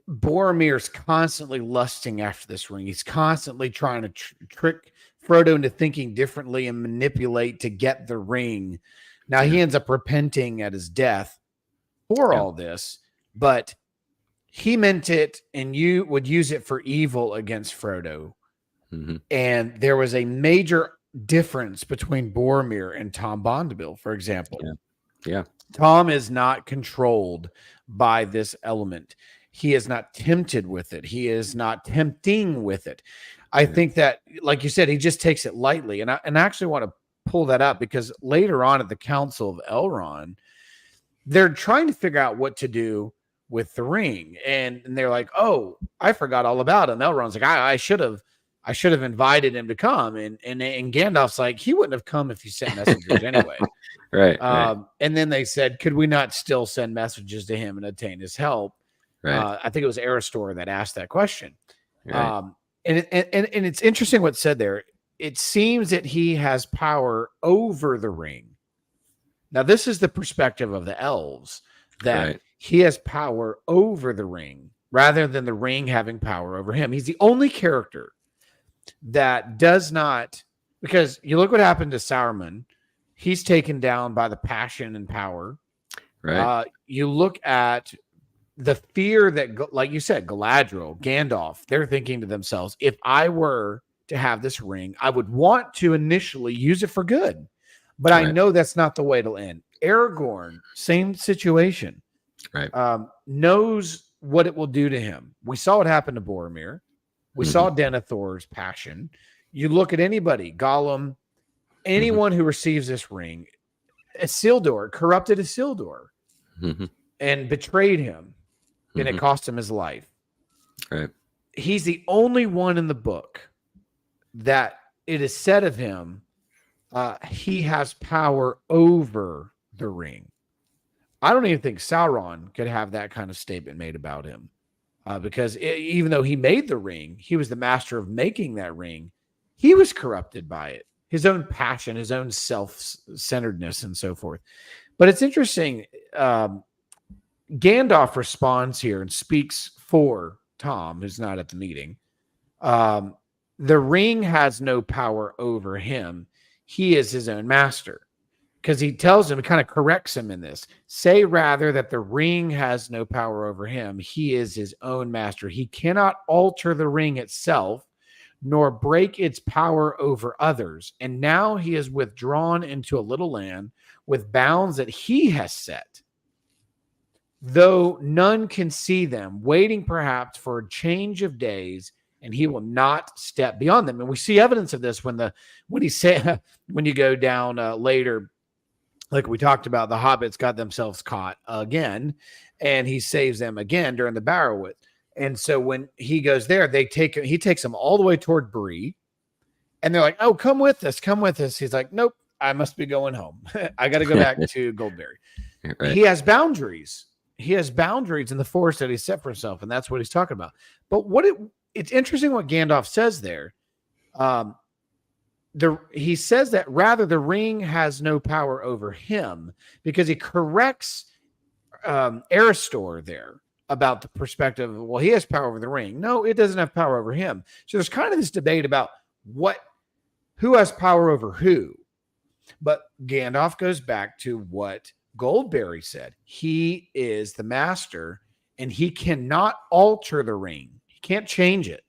Speaker 1: Boromir's constantly lusting after this ring. He's constantly trying to trick Frodo into thinking differently and manipulate to get the ring. Now he ends up repenting at his death for all this, but he meant it, and you would use it for evil against Frodo.
Speaker 2: Mm-hmm.
Speaker 1: And there was a major difference between Boromir and Tom Bombadil, for example.
Speaker 2: Yeah.
Speaker 1: Tom is not controlled by this element. He is not tempted with it. He is not tempting with it. I think that, like you said, he just takes it lightly. And I actually want to pull that up because later on at the Council of Elrond, they're trying to figure out what to do with the ring. And they're like, oh, I forgot all about him. Elrond's like, I should have invited him to come. And Gandalf's like, he wouldn't have come if you sent messengers anyway.
Speaker 2: Right.
Speaker 1: And then they said, could we not still send messages to him and obtain his help?
Speaker 2: Right.
Speaker 1: I think it was Aristor that asked that question.
Speaker 2: Right.
Speaker 1: And it's interesting what's said there. It seems that he has power over the ring. Now, this is the perspective of the elves, that he has power over the ring rather than the ring having power over him. He's the only character that does not, because you look what happened to Saruman. He's taken down by the passion and power.
Speaker 2: Right.
Speaker 1: You look at the fear that, like you said, Galadriel, Gandalf, they're thinking to themselves, if I were to have this ring, I would want to initially use it for good. But I know that's not the way it'll end. Aragorn, same situation.
Speaker 2: Right.
Speaker 1: Knows what it will do to him. We saw what happened to Boromir. We saw Denethor's passion. You look at anybody, Gollum, anyone who receives this ring, Isildur, corrupted Isildur and betrayed him, and it cost him his life.
Speaker 2: Right.
Speaker 1: He's the only one in the book that it is said of him, he has power over the ring. I don't even think Sauron could have that kind of statement made about him. Because even though he made the ring, he was the master of making that ring. He was corrupted by it, his own passion, his own self-centeredness, and so forth. But it's interesting. Gandalf responds here and speaks for Tom, who's not at the meeting. The ring has no power over him. He is his own master. Because he tells him, kind of corrects him in this. Say rather that the ring has no power over him. He is his own master. He cannot alter the ring itself, nor break its power over others. And now he is withdrawn into a little land with bounds that he has set, though none can see them, waiting perhaps for a change of days, and he will not step beyond them. And we see evidence of this when you go down later. like we talked about, the hobbits got themselves caught again, and he saves them again during the Barrowit. And so when he goes there, he takes them all the way toward Bree, and they're like, "Oh, come with us, come with us." He's like, "Nope, I must be going home. I got to go back to Goldberry."
Speaker 2: Right.
Speaker 1: He has boundaries. He has boundaries in the forest that he set for himself, and that's what he's talking about. But it's interesting what Gandalf says there. He says that rather the ring has no power over him, because he corrects Aristor there about the perspective of, well, he has power over the ring. No, it doesn't have power over him. So there's kind of this debate about who has power over who. But Gandalf goes back to what Goldberry said. He is the master, and he cannot alter the ring. He can't change it,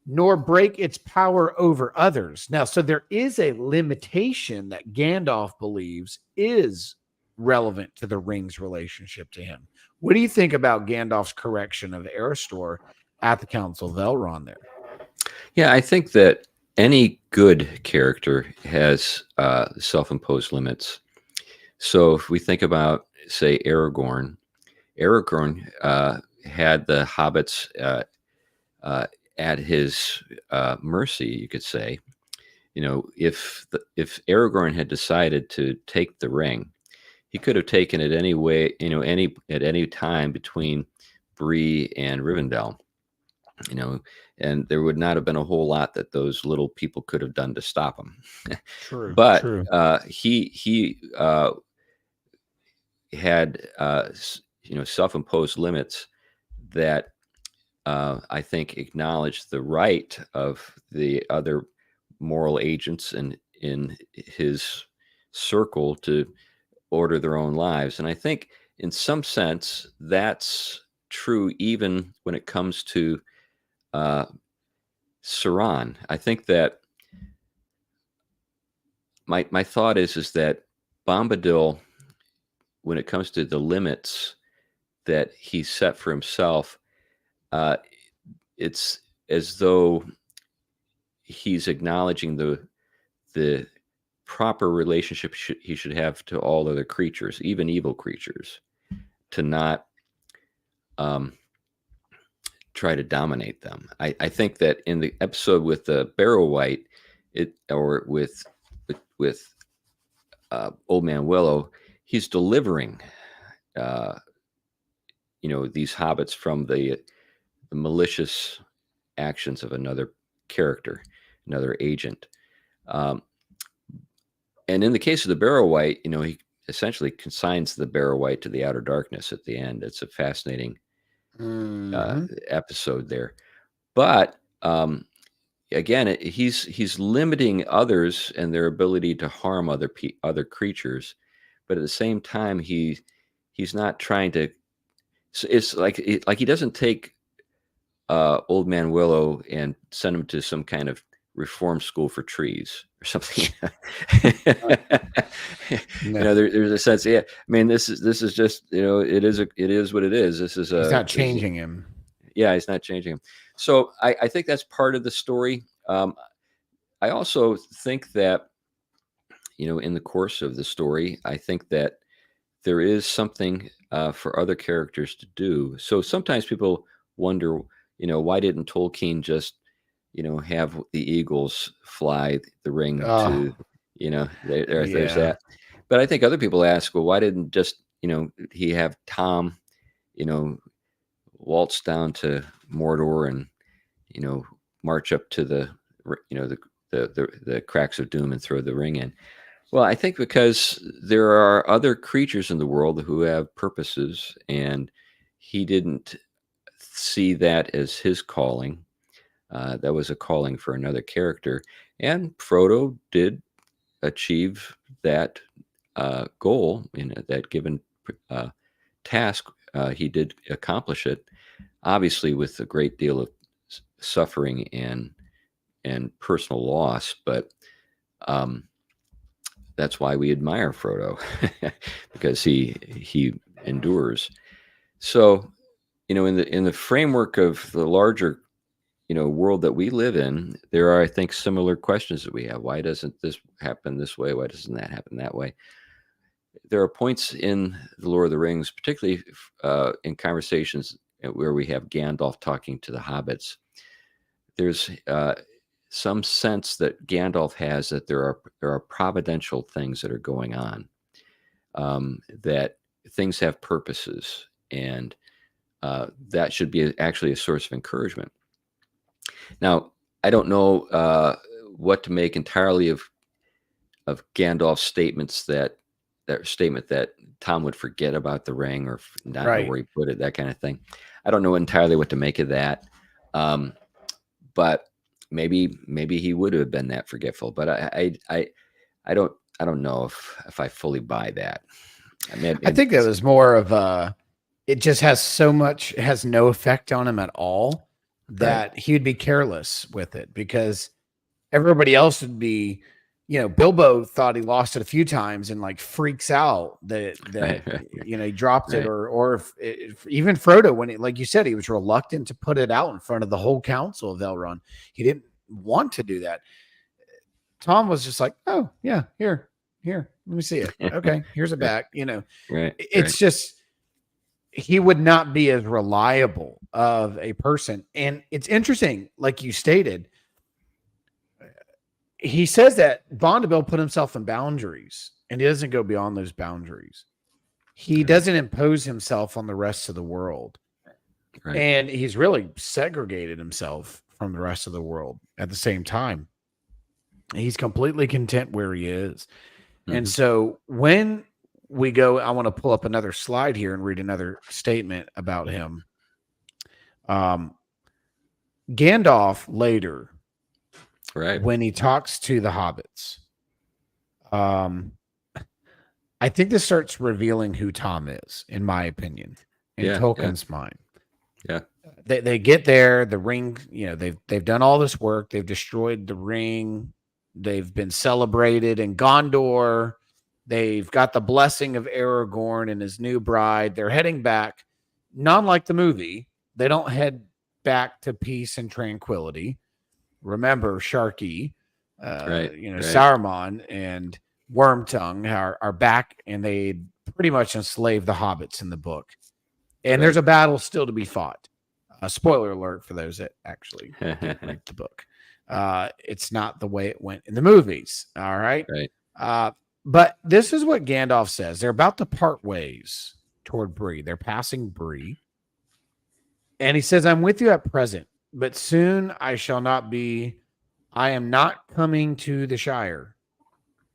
Speaker 1: nor break its power over others. Now, so there is a limitation that Gandalf believes is relevant to the ring's relationship to him. What do you think about Gandalf's correction of Aristor at the Council of Elrond there?
Speaker 2: Yeah, I think that any good character has self-imposed limits. So if we think about, say, Aragorn had the hobbits at his mercy, you could say. If Aragorn had decided to take the ring, he could have taken it any way, at any time between Bree and Rivendell. And there would not have been a whole lot that those little people could have done to stop him.
Speaker 1: True.
Speaker 2: But
Speaker 1: true.
Speaker 2: He had self-imposed limits that I think acknowledged the right of the other moral agents in his circle to order their own lives. And I think in some sense that's true even when it comes to Sauron. I think that my thought is that Bombadil, when it comes to the limits that he set for himself, it's as though he's acknowledging the proper relationship he should have to all other creatures, even evil creatures, to not try to dominate them. I think that in the episode with the Barrow-wight, or with Old Man Willow, he's delivering these hobbits from the malicious actions of another character, another agent. And in the case of the Barrow-wight, he essentially consigns the Barrow-wight to the outer darkness at the end. It's a fascinating episode there. But again, he's limiting others and their ability to harm other creatures, but at the same time he's not trying to. It's like he doesn't take Old Man Willow and send him to some kind of reform school for trees or something.
Speaker 1: No.
Speaker 2: There's a sense. Yeah, I mean, this is just it is what it is. This is
Speaker 1: he's not changing him.
Speaker 2: Yeah, he's not changing him. So I think that's part of the story. I also think that in the course of the story, I think that there is something for other characters to do. So sometimes people wonder, why didn't Tolkien just, have the eagles fly the ring to, there's that. But I think other people ask, well, why didn't just, he have Tom, waltz down to Mordor and, march up to the cracks of doom and throw the ring in? Well, I think because there are other creatures in the world who have purposes, and he didn't see that as his calling. That was a calling for another character. And Frodo did achieve that goal in that given task. He did accomplish it, obviously with a great deal of suffering and personal loss, but that's why we admire Frodo, because he endures. So, in the framework of the larger, world that we live in, there are, I think, similar questions that we have. Why doesn't this happen this way? Why doesn't that happen that way? there are points in the Lord of the Rings, particularly in conversations where we have Gandalf talking to the hobbits. There's some sense that Gandalf has that there are providential things that are going on, that things have purposes, and that should be actually a source of encouragement. Now, I don't know what to make entirely of Gandalf's statements that statement that Tom would forget about the ring or not know
Speaker 1: Right.
Speaker 2: where he put it, that kind of thing. I don't know entirely what to make of that. But maybe he would have been that forgetful, but I don't know if I fully buy that.
Speaker 1: I think that was more of it just has no effect on him at all, that he would be careless with it, because everybody else would be, Bilbo thought he lost it a few times and like freaks out that he dropped it, or if even Frodo, when like you said, he was reluctant to put it out in front of the whole council of Elrond. He didn't want to do that. Tom was just like, oh yeah, here, let me see it. Okay, here's it back. It's just, he would not be as reliable of a person. And it's interesting, like you stated, he says that Bombadil put himself in boundaries, and he doesn't go beyond those boundaries. He doesn't impose himself on the rest of the world. Right. And he's really segregated himself from the rest of the world at the same time. He's completely content where he is. Mm-hmm. And so when we go, I want to pull up another slide here and read another statement about him. Gandalf later, right, when he talks to the hobbits, I think this starts revealing who Tom is, in my opinion, in Tolkien's mind. Yeah. They get there, the ring, they've done all this work, they've destroyed the ring, they've been celebrated in Gondor, they've got the blessing of Aragorn and his new bride. They're heading back, not like the movie. They don't head back to peace and tranquility. Remember, Sharky, Saruman and Wormtongue are back, and they pretty much enslave the hobbits in the book. And there's a battle still to be fought. Spoiler alert for those that actually didn't read the book. It's not the way it went in the movies. All right. But this is what Gandalf says. They're about to part ways toward Bree. They're passing Bree. And he says, I'm with you at present, but soon I shall not be. I am not coming to the Shire.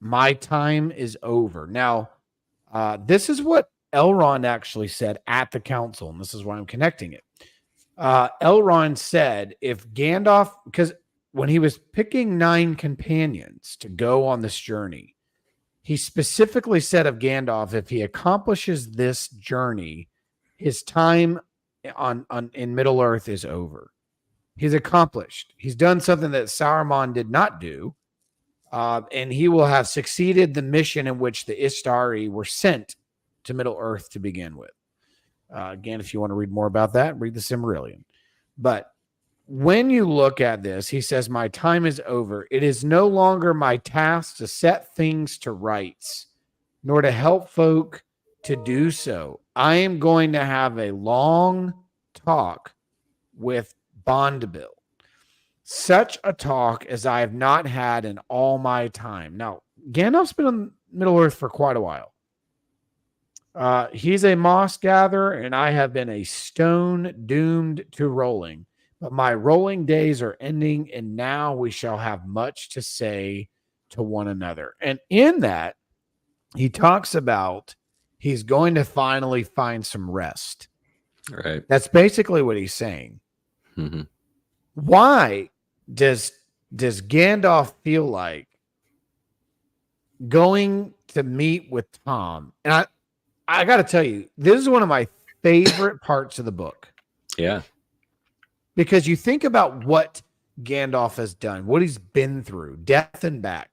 Speaker 1: My time is over. Now, this is what Elrond actually said at the council, and this is why I'm connecting it. Elrond said, if Gandalf, because when he was picking 9 companions to go on this journey, he specifically said of Gandalf, if he accomplishes this journey, his time in Middle Earth is over. He's accomplished. He's done something that Saruman did not do, and he will have succeeded the mission in which the Istari were sent to Middle Earth to begin with. Again, if you want to read more about that, read the Silmarillion. But when you look at this, he says, my time is over. It is no longer my task to set things to rights, nor to help folk to do so. I am going to have a long talk with Bombadil. Such a talk as I have not had in all my time. Now, Gandalf's been on Middle Earth for quite a while. He's a moss gatherer, and I have been a stone doomed to rolling. But my rolling days are ending, and now we shall have much to say to one another. And in that, he talks about he's going to finally find some rest. Right. That's basically what he's saying. Mm-hmm. Why does Gandalf feel like going to meet with Tom? And I got to tell you, this is one of my favorite parts of the book. Yeah. Because you think about what Gandalf has done, what he's been through, death and back.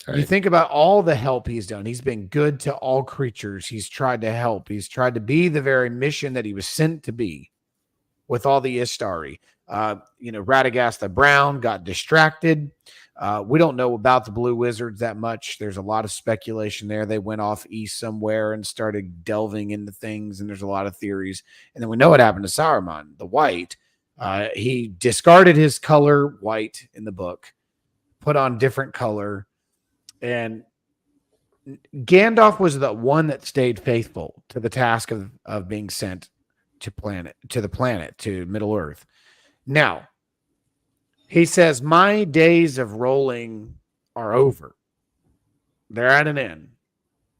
Speaker 1: Right. You think about all the help he's done. He's been good to all creatures. He's tried to help. He's tried to be the very mission that he was sent to be. with all the Istari. Radagast the Brown got distracted. We don't know about the Blue Wizards that much. There's a lot of speculation there. They went off east somewhere and started delving into things, and there's a lot of theories. And then we know what happened to Saruman, the White. He discarded his color white in the book, put on different color, and Gandalf was the one that stayed faithful to the task of being sent to the planet, to Middle Earth. Now, he says, my days of rolling are over. They're at an end.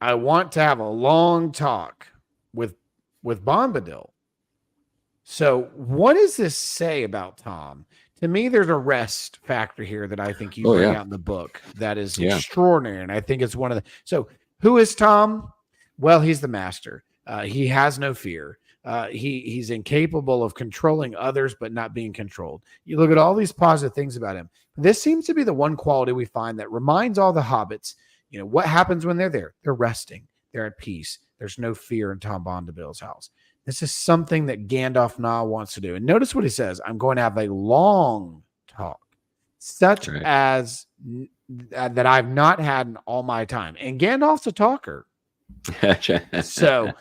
Speaker 1: I want to have a long talk with Bombadil. So what does this say about Tom? To me, there's a rest factor here that I think you bring out in the book that is extraordinary. And I think it's one of the... So who is Tom? Well, he's the master. He has no fear. He's incapable of controlling others, but not being controlled. You look at all these positive things about him. This seems to be the one quality we find that reminds all the hobbits, what happens when they're there? They're resting. They're at peace. There's no fear in Tom Bombadil's house. This is something that Gandalf now wants to do. And notice what he says. I'm going to have a long talk, such as that I've not had in all my time. And Gandalf's a talker. So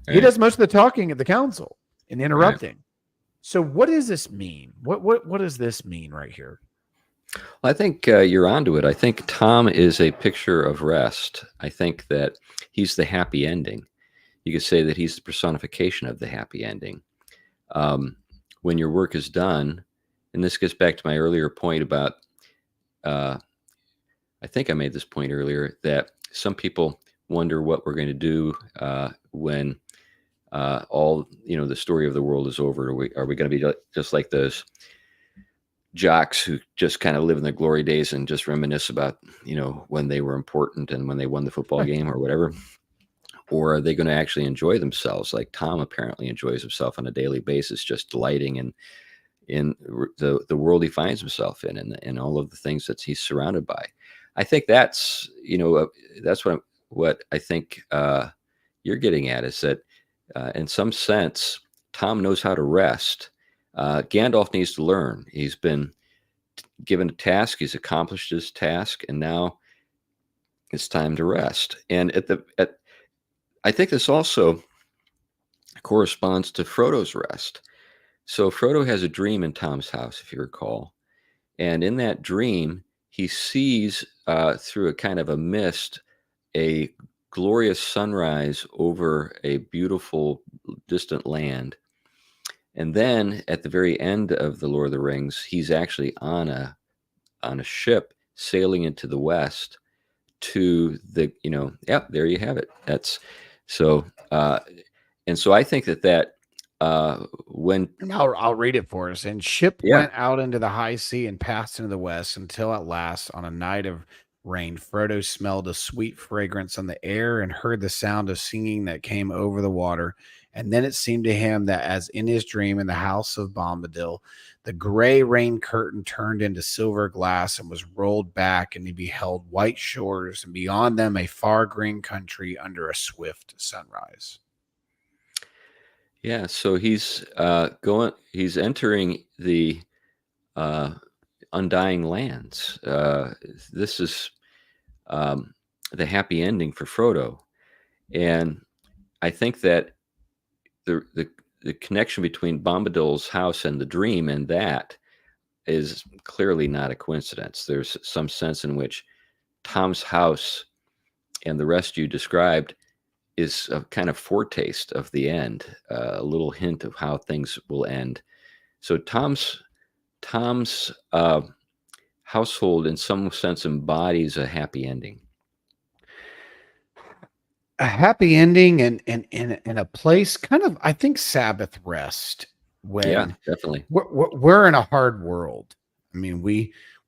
Speaker 1: he does most of the talking at the council and interrupting. So what does this mean? What does this mean right here?
Speaker 2: Well, I think you're onto it. I think Tom is a picture of rest. I think that he's the happy ending. You could say that he's the personification of the happy ending. When your work is done, and this gets back to my earlier point about, I think I made this point earlier, that some people wonder what we're going to do when all, the story of the world is over. Are we going to be just like those jocks who just kind of live in their glory days and just reminisce about, when they were important and when they won the football game or whatever? Or are they going to actually enjoy themselves like Tom apparently enjoys himself on a daily basis, just delighting in the world he finds himself in and all of the things that he's surrounded by? I think that's, that's what I think you're getting at, is that in some sense, Tom knows how to rest. Gandalf needs to learn. He's been given a task. He's accomplished his task, and now it's time to rest. And I think this also corresponds to Frodo's rest. So Frodo has a dream in Tom's house, if you recall. And in that dream, he sees through a kind of a mist a glorious sunrise over a beautiful distant land. And then at the very end of The Lord of the Rings, he's actually on a ship sailing into the west to the, there you have it. That's so, and so I think that when...
Speaker 1: And I'll read it for us. And ship went out into the high sea and passed into the west until at last, on a night of rain, Frodo smelled a sweet fragrance on the air and heard the sound of singing that came over the water. And then it seemed to him that, as in his dream in the House of Bombadil, the gray rain curtain turned into silver glass and was rolled back, and he beheld white shores, and beyond them a far green country under a swift sunrise.
Speaker 2: Yeah, so he's entering the undying lands. This is the happy ending for Frodo. And I think that the connection between Bombadil's house and the dream and that is clearly not a coincidence. There's some sense in which Tom's house and the rest you described is a kind of foretaste of the end, a little hint of how things will end. So Tom's household in some sense embodies a happy ending.
Speaker 1: A happy ending and in a place kind of, I think, Sabbath rest. When
Speaker 2: definitely
Speaker 1: we're in a hard world. I mean,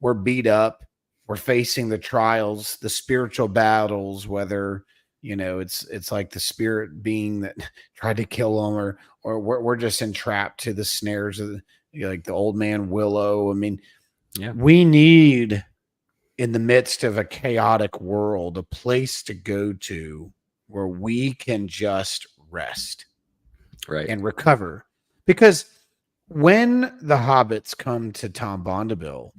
Speaker 1: we're beat up. We're facing the trials, the spiritual battles, whether, it's like the spirit being that tried to kill them, or we're just entrapped to the snares of like the old man Willow. I mean, we need, in the midst of a chaotic world, a place to go to where we can just rest,
Speaker 2: and
Speaker 1: recover. Because when the hobbits come to Tom Bombadil,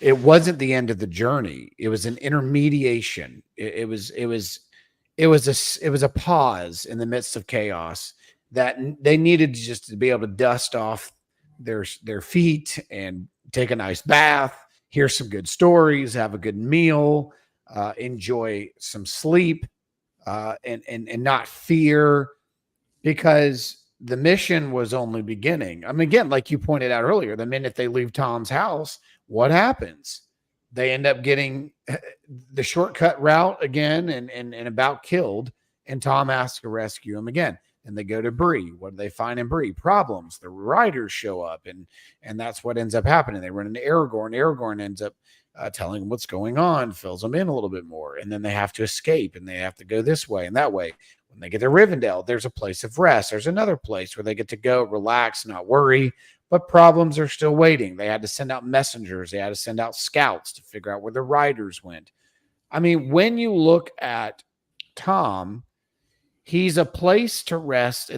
Speaker 1: it wasn't the end of the journey. It was an intermediation. It was a pause in the midst of chaos that they needed just to be able to dust off their feet and take a nice bath, hear some good stories, have a good meal, enjoy some sleep, and not fear, because the mission was only beginning. I mean, again, like you pointed out earlier, the minute they leave Tom's house, what happens? They end up getting the shortcut route again and about killed. And Tom has to rescue him again. And they go to Bree. What do they find in Bree? Problems. The riders show up, and that's what ends up happening. They run into Aragorn. Aragorn ends up telling them what's going on, fills them in a little bit more, and then they have to escape, and they have to go this way and that way. When they get to Rivendell, there's a place of rest. There's another place where they get to go, relax, not worry, but problems are still waiting. They had to send out messengers. They had to send out scouts to figure out where the riders went. I mean, when you look at Tom, he's a place to rest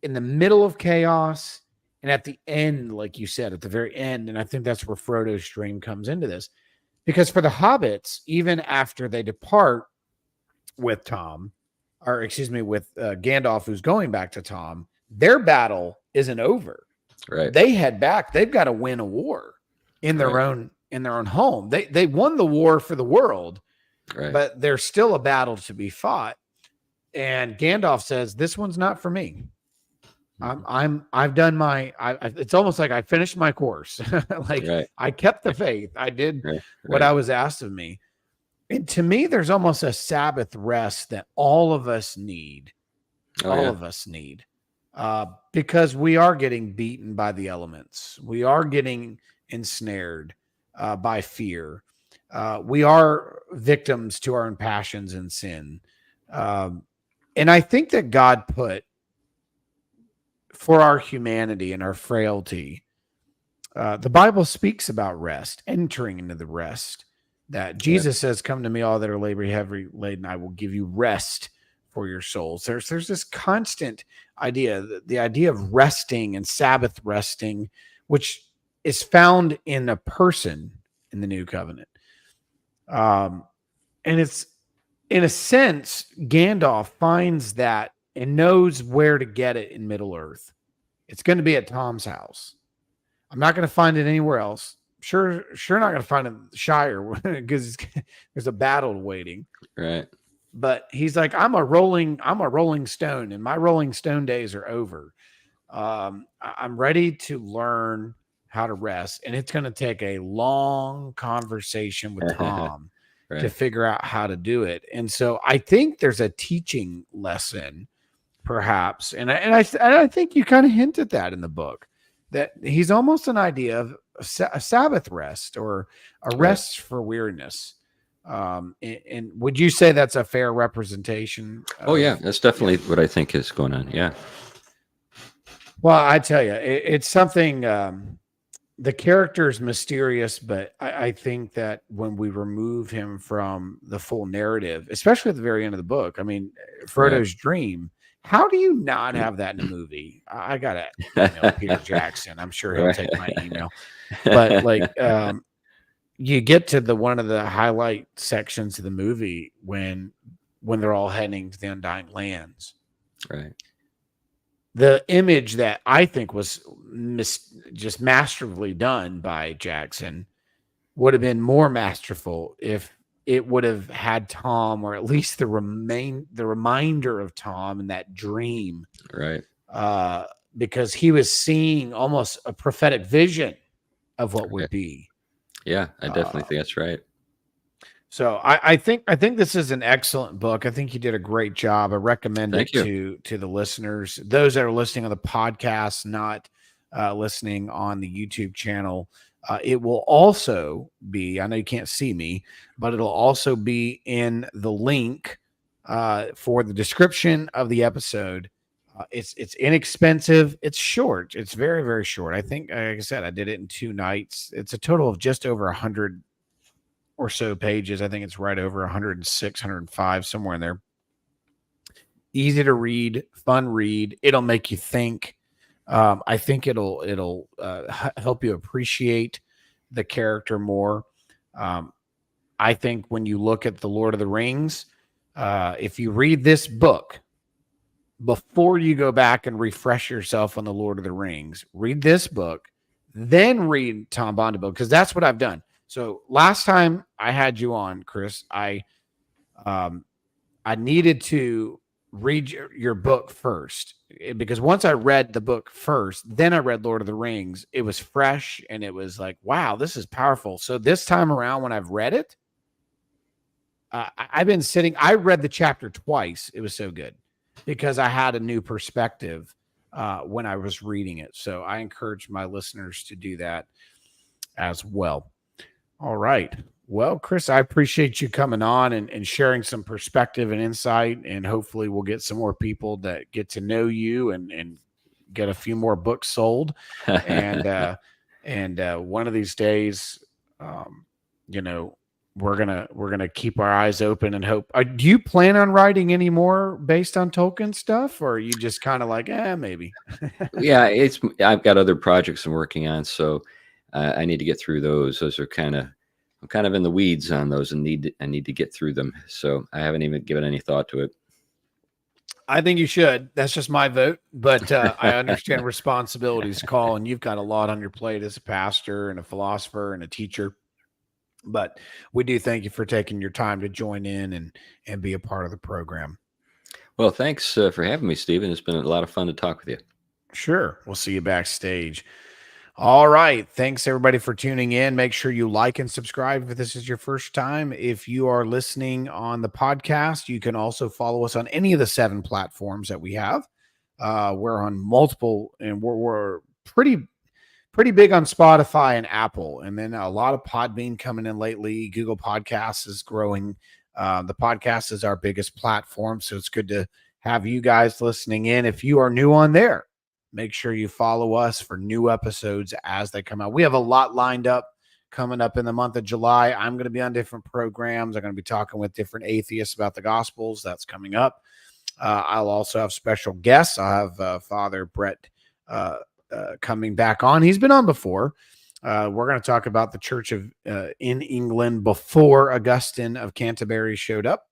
Speaker 1: in the middle of chaos and at the end, like you said, at the very end. And I think that's where Frodo's dream comes into this. Because for the hobbits, even after they depart with Tom, or excuse me, with Gandalf, who's going back to Tom, their battle isn't over.
Speaker 2: Right.
Speaker 1: They head back. They've got to win a war in their own home. They won the war for the world, but there's still a battle to be fought. And Gandalf says, "This one's not for me. I've done my. It's almost like I finished my course. I kept the faith. I did what I was asked of me." And to me, there's almost a Sabbath rest that all of us need. Of us need. Because we are getting beaten by the elements. We are getting ensnared by fear. We are victims to our own passions and sin. And I think that God put for our humanity and our frailty, the Bible speaks about rest, entering into the rest. That Jesus says, "Come to me, all that are labor heavy laden, I will give you rest for your souls." There's this constant idea, the idea of resting and Sabbath resting, which is found in a person in the new covenant. And it's, in a sense, Gandalf finds that and knows where to get it in Middle Earth. It's going to be at Tom's house. I'm not going to find it anywhere else. Sure not going to find it in the Shire because there's a battle waiting.
Speaker 2: Right.
Speaker 1: But he's like, I'm a rolling stone, and my rolling stone days are over. I'm ready to learn how to rest, and it's going to take a long conversation with Tom to figure out how to do it. And so I think there's a teaching lesson, perhaps, and I think you kind of hint at that in the book, that he's almost an idea of a Sabbath rest or a rest for weariness. And would you say that's a fair representation?
Speaker 2: That's definitely what I think is going on. Yeah.
Speaker 1: Well, I tell you, it's something, the character is mysterious, but I think that when we remove him from the full narrative, especially at the very end of the book, I mean, Frodo's dream, how do you not have that in a movie? I got to email Peter Jackson. I'm sure he'll take my email. But you get to one of the highlight sections of the movie when they're all heading to the Undying Lands.
Speaker 2: Right.
Speaker 1: The image that I think was just masterfully done by Jackson would have been more masterful if it would have had Tom, or at least the reminder of Tom in that dream.
Speaker 2: Right.
Speaker 1: Because he was seeing almost a prophetic vision of what would be.
Speaker 2: Yeah, I definitely think that's right.
Speaker 1: So I think this is an excellent book. I think you did a great job. I recommend it to the listeners, those that are listening on the podcast, not listening on the YouTube channel. It will also be, I know you can't see me, but it'll also be in the link for the description of the episode. It's inexpensive. It's short. It's very, very short. I think, like I said, I did it in 2 nights. It's a total of just over 100 or so pages. I think it's right over 106, 105, somewhere in there. Easy to read, fun read. It'll make you think. I think it'll help you appreciate the character more. I think when you look at the Lord of the Rings, if you read this book before you go back and refresh yourself on the Lord of the Rings, read this book, then read Tom Bombadil, because that's what I've done. So last time I had you on, Chris, um, I needed to read your book first, because once I read the book first, then I read Lord of the Rings. It was fresh and it was like, wow, this is powerful. So this time around, when I've read it, I've been sitting. I read the chapter twice. It was so good because I had a new perspective when I was reading it. So I encourage my listeners to do that as well. All right. Well, Chris, I appreciate you coming on and sharing some perspective and insight. And hopefully we'll get some more people that get to know you and get a few more books sold. And one of these days, you know, we're gonna keep our eyes open and hope. Do you plan on writing any more based on Tolkien stuff, or are you just kind of like, maybe?
Speaker 2: Yeah, I've got other projects I'm working on, so I need to get through those. Those are I'm kind of in the weeds on those, and I need to get through them. So I haven't even given any thought to it.
Speaker 1: I think you should. That's just my vote, but I understand responsibilities call, and you've got a lot on your plate as a pastor and a philosopher and a teacher. But we do thank you for taking your time to join in and be a part of the program.
Speaker 2: Well, thanks for having me, Stephen. It's been a lot of fun to talk with you.
Speaker 1: Sure. We'll see you backstage. All right. Thanks, everybody, for tuning in. Make sure you like and subscribe if this is your first time. If you are listening on the podcast, you can also follow us on any of the 7 platforms that we have. We're on multiple, and we're pretty big on Spotify and Apple, and then a lot of Podbean coming in lately. Google Podcasts is growing. The podcast is our biggest platform, so it's good to have you guys listening in. If you are new on there, make sure you follow us for new episodes as they come out. We have a lot lined up coming up in the month of July. I'm going to be on different programs. I'm going to be talking with different atheists about the Gospels. That's coming up. I'll also have special guests. I'll have Father Brett coming back on. He's been on before. We're going to talk about the church of in England before Augustine of Canterbury showed up.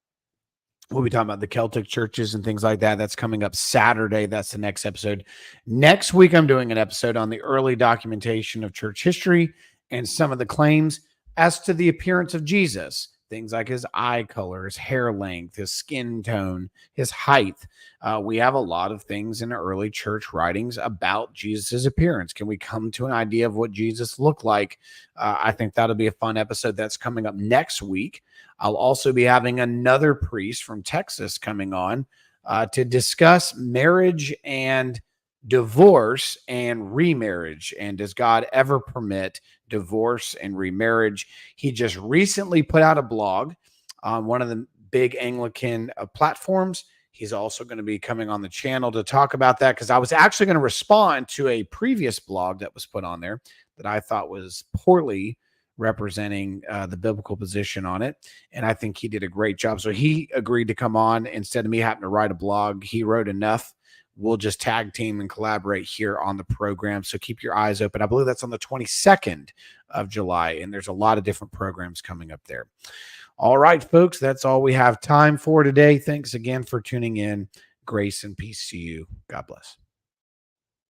Speaker 1: We'll be talking about the Celtic churches and things like that. That's coming up Saturday. That's the next episode. Next week, I'm doing an episode on the early documentation of church history and some of the claims as to the appearance of Jesus. Things like his eye color, his hair length, his skin tone, his height. We have a lot of things in early church writings about Jesus's appearance. Can we come to an idea of what Jesus looked like? I think that'll be a fun episode that's coming up next week. I'll also be having another priest from Texas coming on to discuss marriage and divorce and remarriage. And does God ever permit divorce and remarriage? He just recently put out a blog on one of the big Anglican platforms. He's also going to be coming on the channel to talk about that, because I was actually going to respond to a previous blog that was put on there that I thought was poorly representing the biblical position on it. And I think he did a great job. So he agreed to come on instead of me having to write a blog. He wrote enough. We'll just tag team and collaborate here on the program. So keep your eyes open. I believe that's on the 22nd of July. And there's a lot of different programs coming up there. All right, folks, that's all we have time for today. Thanks again for tuning in. Grace and peace to you. God bless.